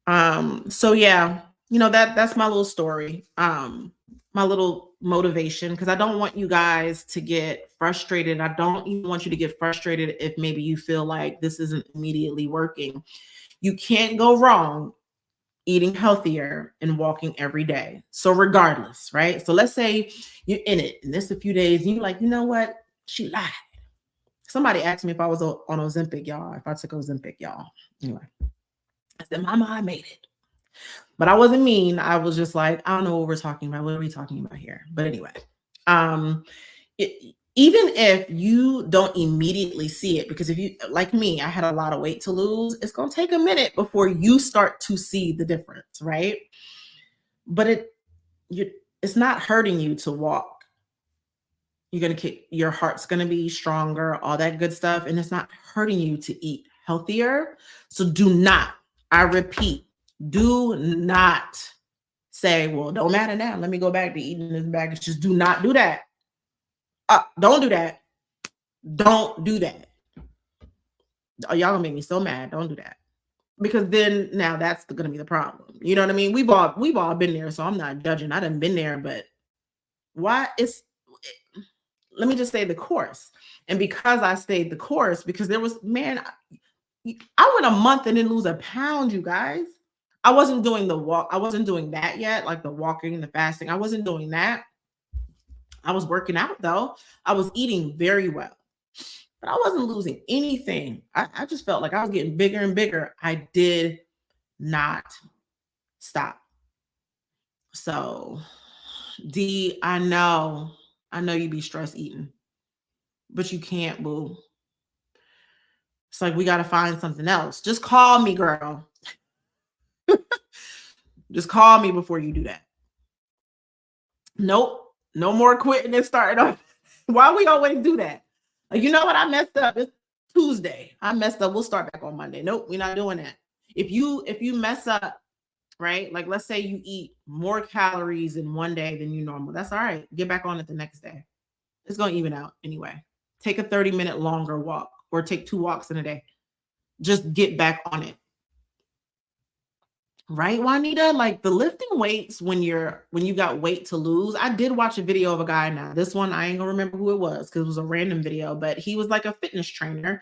on. So yeah, you know, that's my little story. My little motivation, because I don't want you guys to get frustrated. I don't even want you to get frustrated if maybe you feel like this isn't immediately working. You can't go wrong eating healthier and walking every day. So regardless, right? So let's say you're in it and this a few days and you're like, you know what? She lied. Somebody asked me if I was on Ozempic, y'all, if I took Ozempic, y'all. Anyway, I said, Mama, I made it. But I wasn't mean. I was just like, I don't know what we're talking about. What are we talking about here? But anyway, even if you don't immediately see it, because if you, like me, I had a lot of weight to lose, it's going to take a minute before you start to see the difference, right? But It's not hurting you to walk. You're going to keep, your heart's going to be stronger, all that good stuff. And it's not hurting you to eat healthier. So do not, I repeat, do not say, well, don't matter now. Let me go back to eating this bag. Just do not do that. Don't do that. Don't do that. Oh, y'all gonna make me so mad. Don't do that. Because then now that's gonna be the problem. You know what I mean? We've all been there, so I'm not judging. I done been there, but why let me just say the course. And because I stayed the course, because there was, man, I went a month and didn't lose a pound, you guys. I wasn't doing the walk. I wasn't doing that yet, like the walking and the fasting. I wasn't doing that. I was working out though. I was eating very well, but I wasn't losing anything. I just felt like I was getting bigger and bigger. I did not stop. So, D, I know you be stress eating, but you can't, boo. It's like we got to find something else. Just call me, girl. Just call me before you do that. Nope. No more quitting and starting off. Why we always do that? Like, you know what? I messed up. It's Tuesday. I messed up. We'll start back on Monday. Nope, we're not doing that. If you mess up, right? Like, let's say you eat more calories in one day than you normal. That's all right. Get back on it the next day. It's going to even out anyway. Take a 30-minute longer walk or take 2 walks in a day. Just get back on it. Right, Juanita? Like the lifting weights when you got weight to lose. I did watch a video of a guy. Now this one, I ain't gonna remember who it was because it was a random video, but he was like a fitness trainer.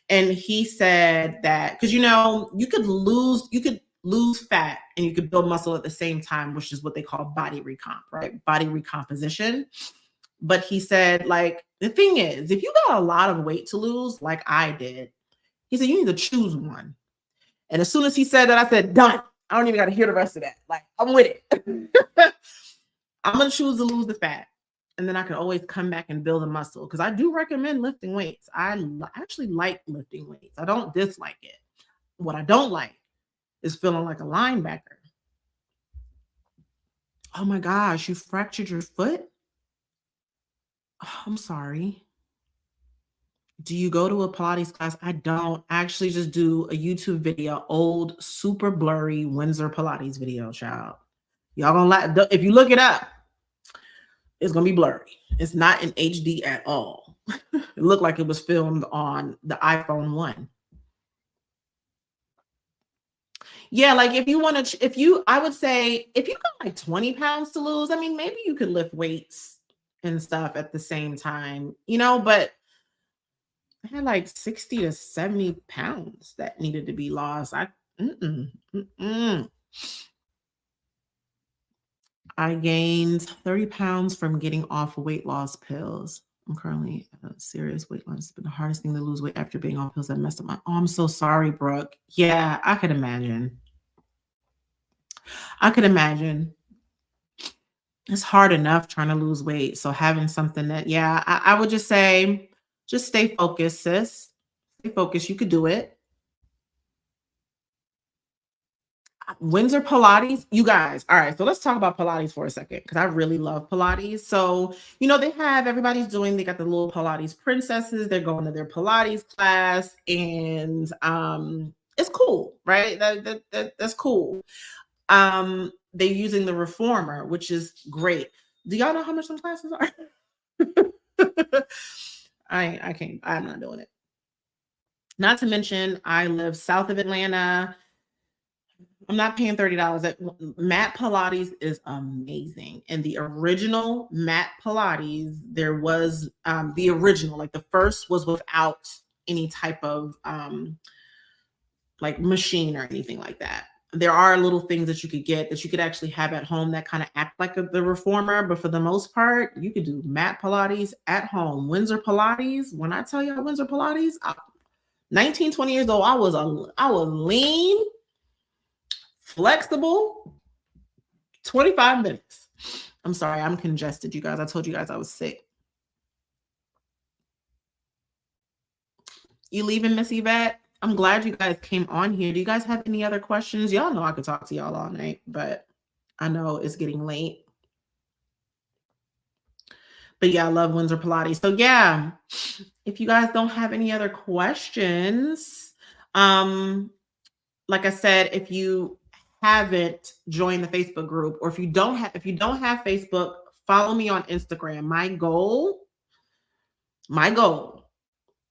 And he said that because you could lose fat and you could build muscle at the same time, which is what they call body recomp, right? Body recomposition. But he said, like, the thing is, if you got a lot of weight to lose, like I did, he said, you need to choose one. And as soon as he said that, I said, done. I don't even got to hear the rest of that. Like, I'm with it. I'm going to choose to lose the fat. And then I can always come back and build a muscle. Because I do recommend lifting weights. I actually like lifting weights. I don't dislike it. What I don't like is feeling like a linebacker. Oh my gosh, you fractured your foot? Oh, I'm sorry. Do you go to a Pilates class? I don't. I actually just do a YouTube video, old, super blurry Windsor Pilates video, child. Y'all gonna like, if you look it up, it's gonna be blurry. It's not in HD at all. It looked like it was filmed on the iPhone 1. Yeah, like if you want to, I would say if you got like 20 pounds to lose, I mean, maybe you could lift weights and stuff at the same time, but I had like 60 to 70 pounds that needed to be lost. I gained 30 pounds from getting off weight loss pills. I'm currently at a serious weight loss. It's been the hardest thing to lose weight after being off pills that messed up my. Oh, I'm so sorry, Brooke. Yeah, I could imagine. It's hard enough trying to lose weight. So having something that, yeah, I would just say, just stay focused, sis. Stay focused. You could do it. Windsor Pilates, you guys. All right, so let's talk about Pilates for a second because I really love Pilates. So, everybody's they got the little Pilates princesses. They're going to their Pilates class, and it's cool, right? That's cool. They're using the reformer, which is great. Do y'all know how much some classes are? I can't. I'm not doing it. Not to mention, I live south of Atlanta. I'm not paying $30. Mat Pilates is amazing. And the original Mat Pilates, there was the original, like the first was without any type of like machine or anything like that. There are little things that you could get that you could actually have at home that kind of act like the reformer. But for the most part, you could do Mat Pilates at home. Windsor Pilates, when I tell you Windsor Pilates, 19, 20 years old, I was lean, flexible, 25 minutes. I'm sorry, I'm congested, you guys. I told you guys I was sick. You leaving, Miss Yvette? I'm glad you guys came on here. Do you guys have any other questions? Y'all know I could talk to y'all all night, but I know it's getting late. But yeah, I love Windsor Pilates. So yeah, if you guys don't have any other questions, like I said, if you haven't joined the Facebook group, or if you don't have Facebook, follow me on Instagram. My goal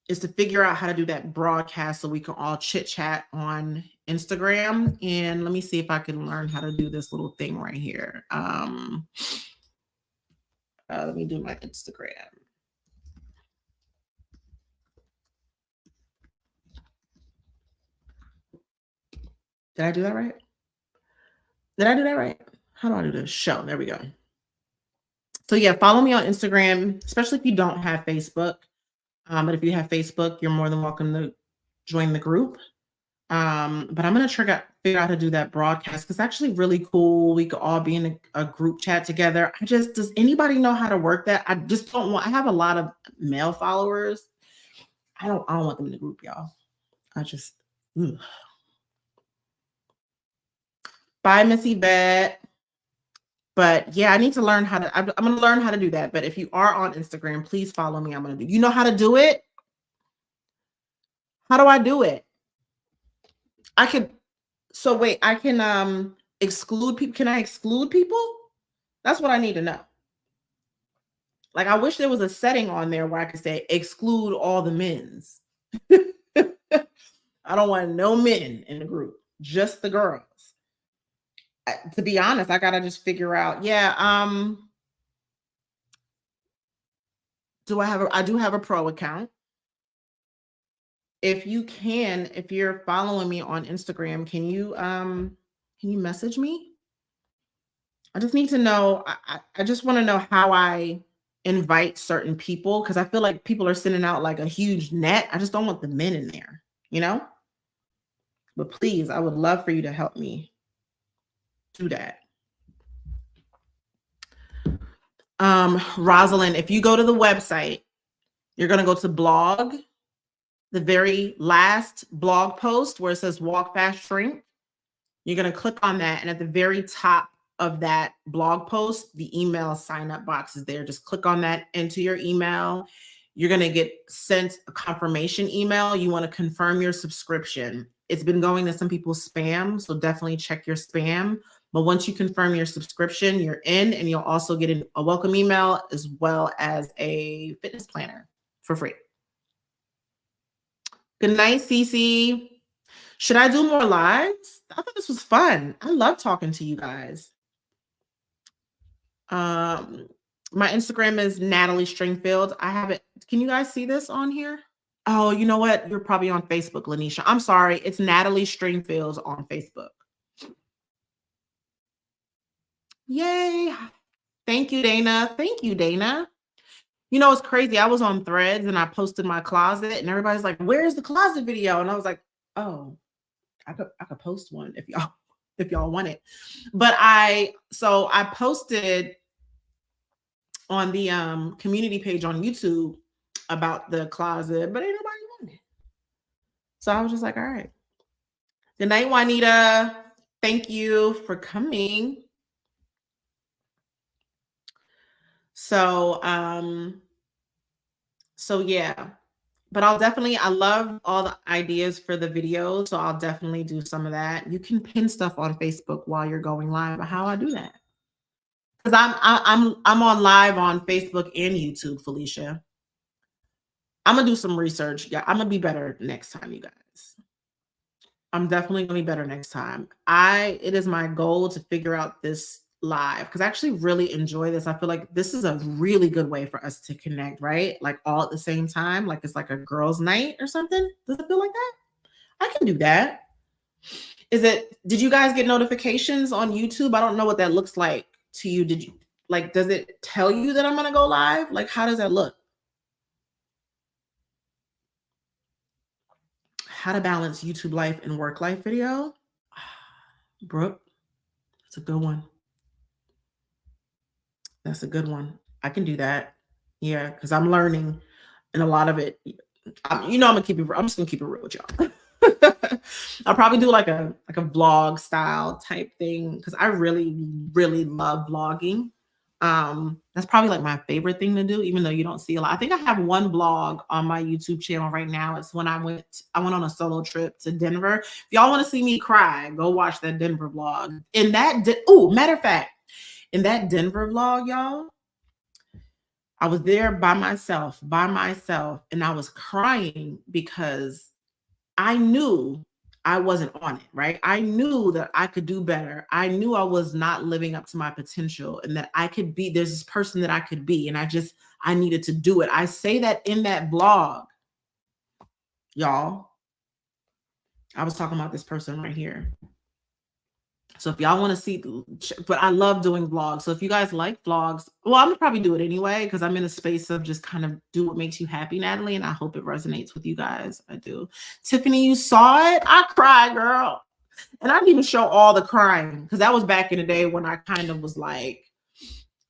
is to figure out how to do that broadcast so we can all chit chat on Instagram. And let me see if I can learn how to do this little thing right here. Let me do my Instagram. Did I do that right? Did I do that right? How do I do this? Show. There we go. So yeah, follow me on Instagram, especially if you don't have Facebook. But if you have Facebook, you're more than welcome to join the group. But I'm gonna figure out how to do that broadcast because it's actually really cool. We could all be in a group chat together. Does anybody know how to work that? I just don't want. I have a lot of male followers. I don't want them in the group, y'all. Bye, Missy Vet. But yeah, I need to learn how to. I'm gonna learn how to do that. But if you are on Instagram, please follow me. You know how to do it? How do I do it? I can exclude people. Can I exclude people? That's what I need to know. Like, I wish there was a setting on there where I could say exclude all the men's. I don't want no men in the group, just the girls. To be honest, I gotta just figure out. Yeah, I do have a pro account. If you're following me on Instagram, can you message me? I just need to know. I just want to know how I invite certain people because I feel like people are sending out like a huge net. I just don't want the men in there, you know? But please, I would love for you to help me do that. Rosalind, if you go to the website, you're going to go to blog, the very last blog post where it says walk fast shrink. You're going to click on that. And at the very top of that blog post, the email sign up box is there. Just click on that, enter your email. You're going to get sent a confirmation email. You want to confirm your subscription. It's been going to some people's spam, so definitely check your spam. But once you confirm your subscription, you're in, and you'll also get a welcome email as well as a fitness planner for free. Good night, Cece. Should I do more lives? I thought this was fun. I love talking to you guys. My Instagram is Natalie Stringfield. I have it. Can you guys see this on here? Oh, you know what? You're probably on Facebook, Lanisha. I'm sorry. It's Natalie Stringfield on Facebook. Yay. Thank you, Dana. Thank you, Dana. You know, it's crazy. I was on Threads and I posted my closet and everybody's like, where's the closet video? And I was like, oh, I could post one if y'all want it. But I posted on the community page on YouTube about the closet, but ain't nobody want it. So I was just like, all right. Good night, Juanita. Thank you for coming. So yeah, but I love all the ideas for the videos. So I'll definitely do some of that. You can pin stuff on Facebook while you're going live. But how I do that? Because I'm on live on Facebook and YouTube, Felicia. I'm gonna do some research. Yeah, I'm gonna be better next time, you guys. I'm definitely gonna be better next time. It is my goal to figure out this live because I actually really enjoy this. I feel like this is a really good way for us to connect, right? Like all at the same time, like it's like a girls' night or something. Does it feel like that? I can do that. Did you guys get notifications on YouTube? I don't know what that looks like to you. Does it tell you that I'm gonna go live? Like, how does that look? How to balance YouTube life and work life video. Brooke, that's a good one. That's a good one. I can do that. Yeah, because I'm learning, and a lot of it, I'm just gonna keep it real with y'all. I'll probably do like a vlog style type thing because I really, really love vlogging. That's probably like my favorite thing to do, even though you don't see a lot. I think I have one vlog on my YouTube channel right now. It's when I went on a solo trip to Denver. If y'all want to see me cry, go watch that Denver vlog. In that, matter of fact, in that Denver vlog, y'all, I was there by myself, and I was crying because I knew I wasn't on it, right? I knew that I could do better. I knew I was not living up to my potential and that I could be, there's this person that I could be. And I needed to do it. I say that in that vlog, y'all. I was talking about this person right here. So if y'all want to see, but I love doing vlogs. So if you guys like vlogs, well, I'm gonna probably do it anyway because I'm in a space of just kind of do what makes you happy, Natalie, and I hope it resonates with you guys. I do. Tiffany, you saw it? I cried, girl. And I didn't even show all the crying because that was back in the day when I kind of was like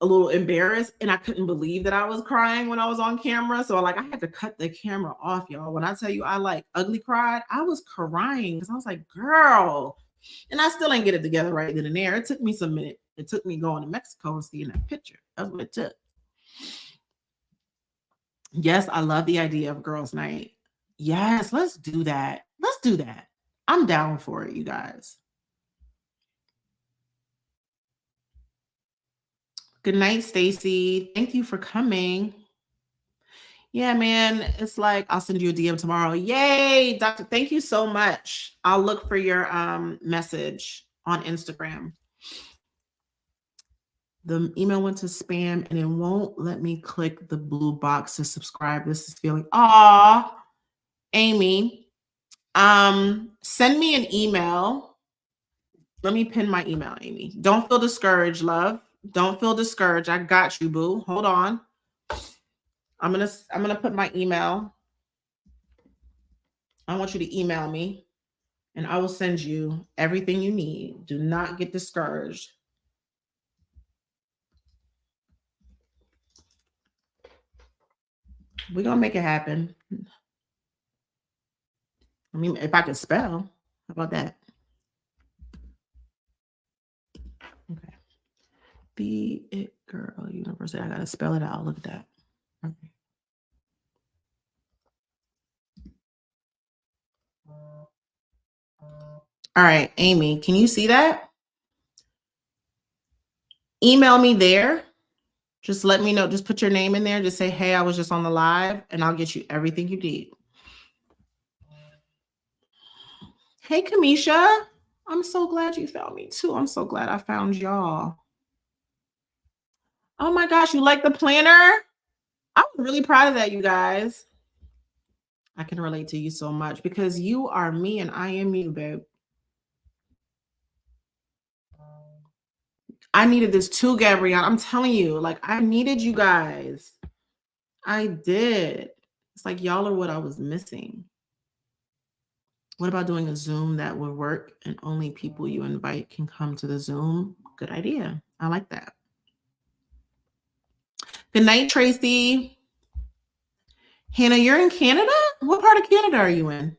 a little embarrassed and I couldn't believe that I was crying when I was on camera. So I had to cut the camera off, y'all. When I tell you I like ugly cried, I was crying because I was like, girl. And I still ain't get it together right then and there. It took me some minute. It took me going to Mexico and seeing that picture. That's what it took. Yes, I love the idea of girls' night. Yes, let's do that. Let's do that. I'm down for it, you guys. Good night, Stacy. Thank you for coming. Yeah, man. It's like I'll send you a DM tomorrow. Yay, Doctor. Thank you so much. I'll look for your message on Instagram. The email went to spam and it won't let me click the blue box to subscribe. This is feeling Amy. Send me an email. Let me pin my email, Amy. Don't feel discouraged, love. Don't feel discouraged. I got you, boo. Hold on. I'm gonna put my email. I want you to email me and I will send you everything you need. Do not get discouraged. We're gonna make it happen. I mean, if I could spell, how about that? Okay. Be It Girl University. I gotta spell it out. Look at that. Okay. All right, Amy, can you see that? Email me there. Just let me know. Just put your name in there. Just say, hey, I was just on the live, and I'll get you everything you need. Hey, Kamisha. I'm so glad you found me, too. I'm so glad I found y'all. Oh, my gosh. You like the planner? I'm really proud of that, you guys. I can relate to you so much because you are me and I am you, babe. I needed this too, Gabrielle. I'm telling you, like, I needed you guys. I did. It's like y'all are what I was missing. What about doing a Zoom that would work and only people you invite can come to the Zoom? Good idea. I like that. Good night, Tracy. Hannah, you're in Canada? What part of Canada are you in?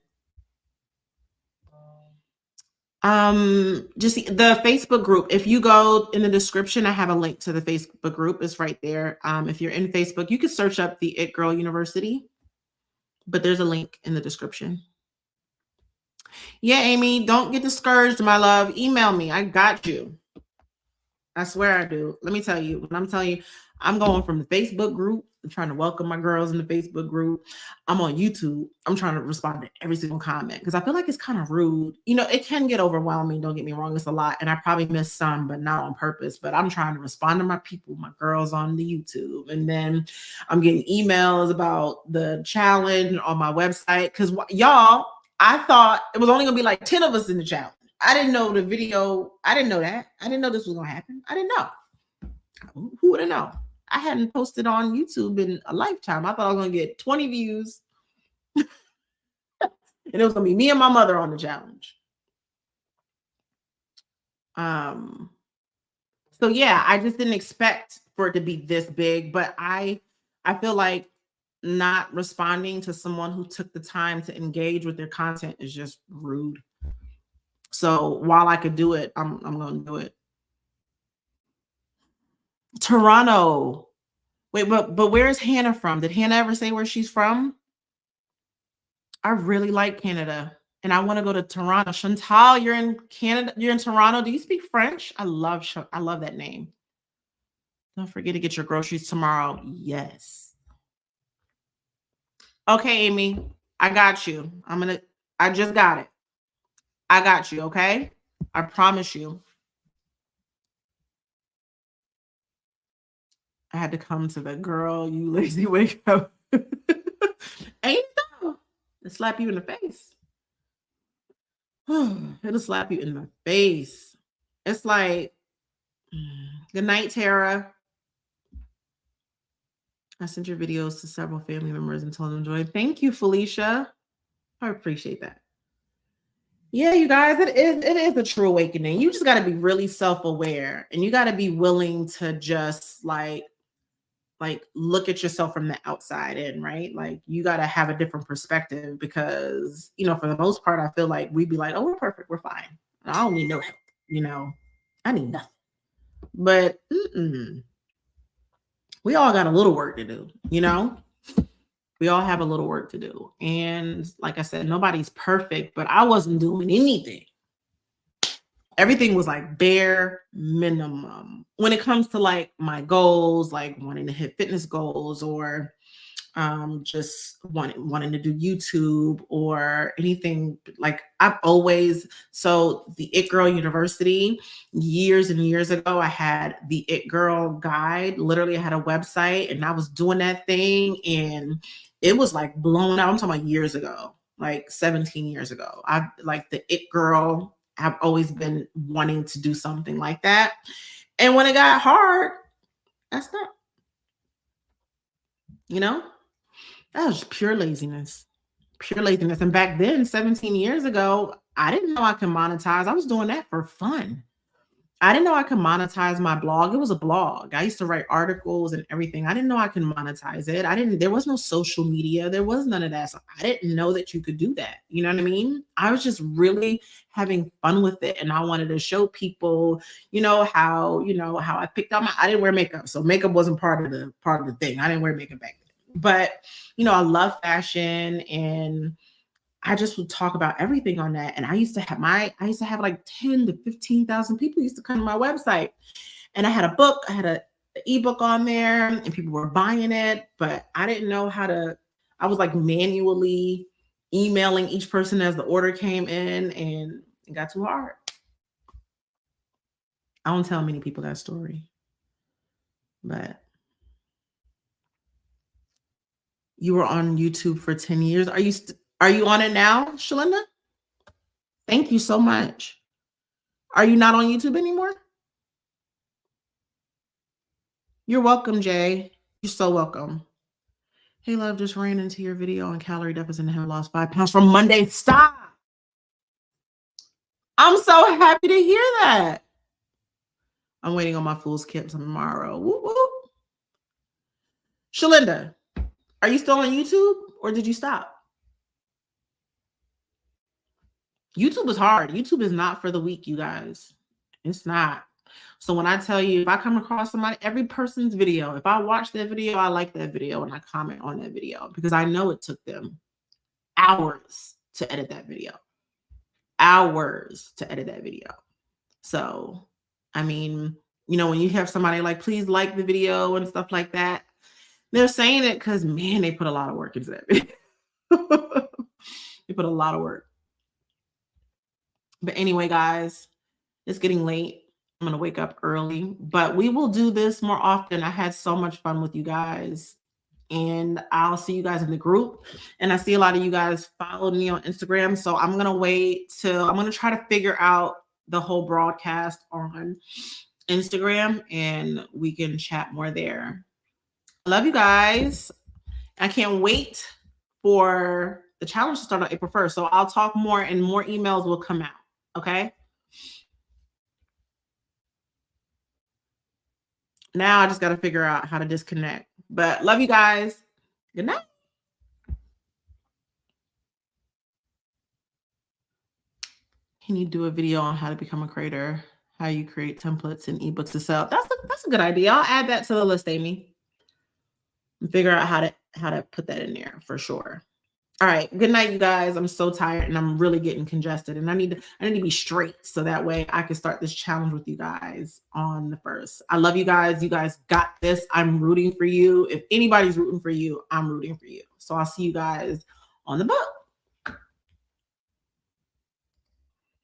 Just the Facebook group. If you go in the description, I have a link to the Facebook group. It's right there. If you're in Facebook, you can search up the It Girl University, but there's a link in the description. Yeah, Amy, don't get discouraged, my love. Email me. I got you. I swear I do. Let me tell you, when I'm telling you, I'm going from the Facebook group. I'm trying to welcome my girls in the Facebook group. I'm on YouTube. I'm trying to respond to every single comment because I feel like it's kind of rude. You know, it can get overwhelming. Don't get me wrong. It's a lot. And I probably miss some, but not on purpose. But I'm trying to respond to my people, my girls on the YouTube. And then I'm getting emails about the challenge on my website. Because y'all, I thought it was only going to be like 10 of us in the challenge. I didn't know the video. I didn't know that. I didn't know this was going to happen. I didn't know. Who would have known? I hadn't posted on YouTube in a lifetime. I thought I was going to get 20 views. And it was going to be me and my mother on the challenge. So yeah, I just didn't expect for it to be this big, but I feel like not responding to someone who took the time to engage with their content is just rude. So while I could do it, I'm going to do it. Toronto. Wait, but where's Hannah from? Did Hannah ever say where she's from? I really like Canada and I want to go to Toronto. Chantal, you're in Canada. You're in Toronto. Do you speak French? I love that name. Don't forget to get your groceries tomorrow. Yes. Okay, Amy. I got you. I just got it. I got you, okay? I promise you. I had to come to the girl, you lazy wake up. Ain't no. It'll slap you in the face. It'll slap you in the face. It's like, good night, Tara. I sent your videos to several family members and told them enjoy. Thank you, Felicia. I appreciate that. Yeah, you guys, it is a true awakening. You just got to be really self-aware and you got to be willing to just like look at yourself from the outside in, right? Like you got to have a different perspective because, for the most part, I feel like we'd be like, oh, we're perfect. We're fine. I don't need no help. I need nothing. But we all got a little work to do, we all have a little work to do. And like I said, nobody's perfect, but I wasn't doing anything. Everything was like bare minimum when it comes to like my goals, like wanting to hit fitness goals or just wanting to do YouTube or anything. Like I've always, so the It Girl University, years and years ago, I had the It Girl guide. Literally, I had a website and I was doing that thing and it was like blown out. I'm talking about years ago, like 17 years ago. I like the It Girl. I've always been wanting to do something like that. And when it got hard, I stopped. That was pure laziness. Pure laziness. And back then, 17 years ago, I didn't know I could monetize. I was doing that for fun. I didn't know I could monetize my blog. It was a blog. I used to write articles and everything. I didn't know I could monetize it. There was no social media. There was none of that. So I didn't know that you could do that. You know what I mean? I was just really having fun with it. And I wanted to show people, how I picked out I didn't wear makeup. So makeup wasn't part of the thing. I didn't wear makeup back then. But, I love fashion and I just would talk about everything on that. And I used to have like 10 to 15,000 people used to come to my website. And I had a book, I had an ebook on there and people were buying it, but I didn't know I was like manually emailing each person as the order came in and it got too hard. I don't tell many people that story, but you were on YouTube for 10 years. Are you on it now, Shalinda? Thank you so much. Are you not on YouTube anymore? You're welcome, Jay. You're so welcome. Hey, love, just ran into your video on calorie deficit and have lost 5 pounds from Monday. Stop. I'm so happy to hear that. I'm waiting on my fool's kit tomorrow. Woo woo. Shalinda, are you still on YouTube or did you stop? YouTube is hard. YouTube is not for the weak, you guys. It's not. So when I tell you, if I come across somebody, every person's video, if I watch that video, I like that video and I comment on that video because I know it took them hours to edit that video. Hours to edit that video. So, I mean, when you have somebody like, please like the video and stuff like that, they're saying it because, man, they put a lot of work into that video. They put a lot of work. But anyway, guys, it's getting late. I'm going to wake up early, but we will do this more often. I had so much fun with you guys and I'll see you guys in the group. And I see a lot of you guys followed me on Instagram. So I'm going to try to figure out the whole broadcast on Instagram and we can chat more there. I love you guys. I can't wait for the challenge to start on April 1st. So I'll talk more and more emails will come out. Okay. Now I just got to figure out how to disconnect. But love you guys. Good night. Can you do a video on how to become a creator? how you create templates and ebooks to sell. That's a good idea. I'll add that to the list, Amy, and figure out how to put that in there for sure. All right. Good night, you guys. I'm so tired and I'm really getting congested, and I need to be straight so that way I can start this challenge with you guys on the 1st. I love you guys. You guys got this. I'm rooting for you. If anybody's rooting for you, I'm rooting for you. So I'll see you guys on the book.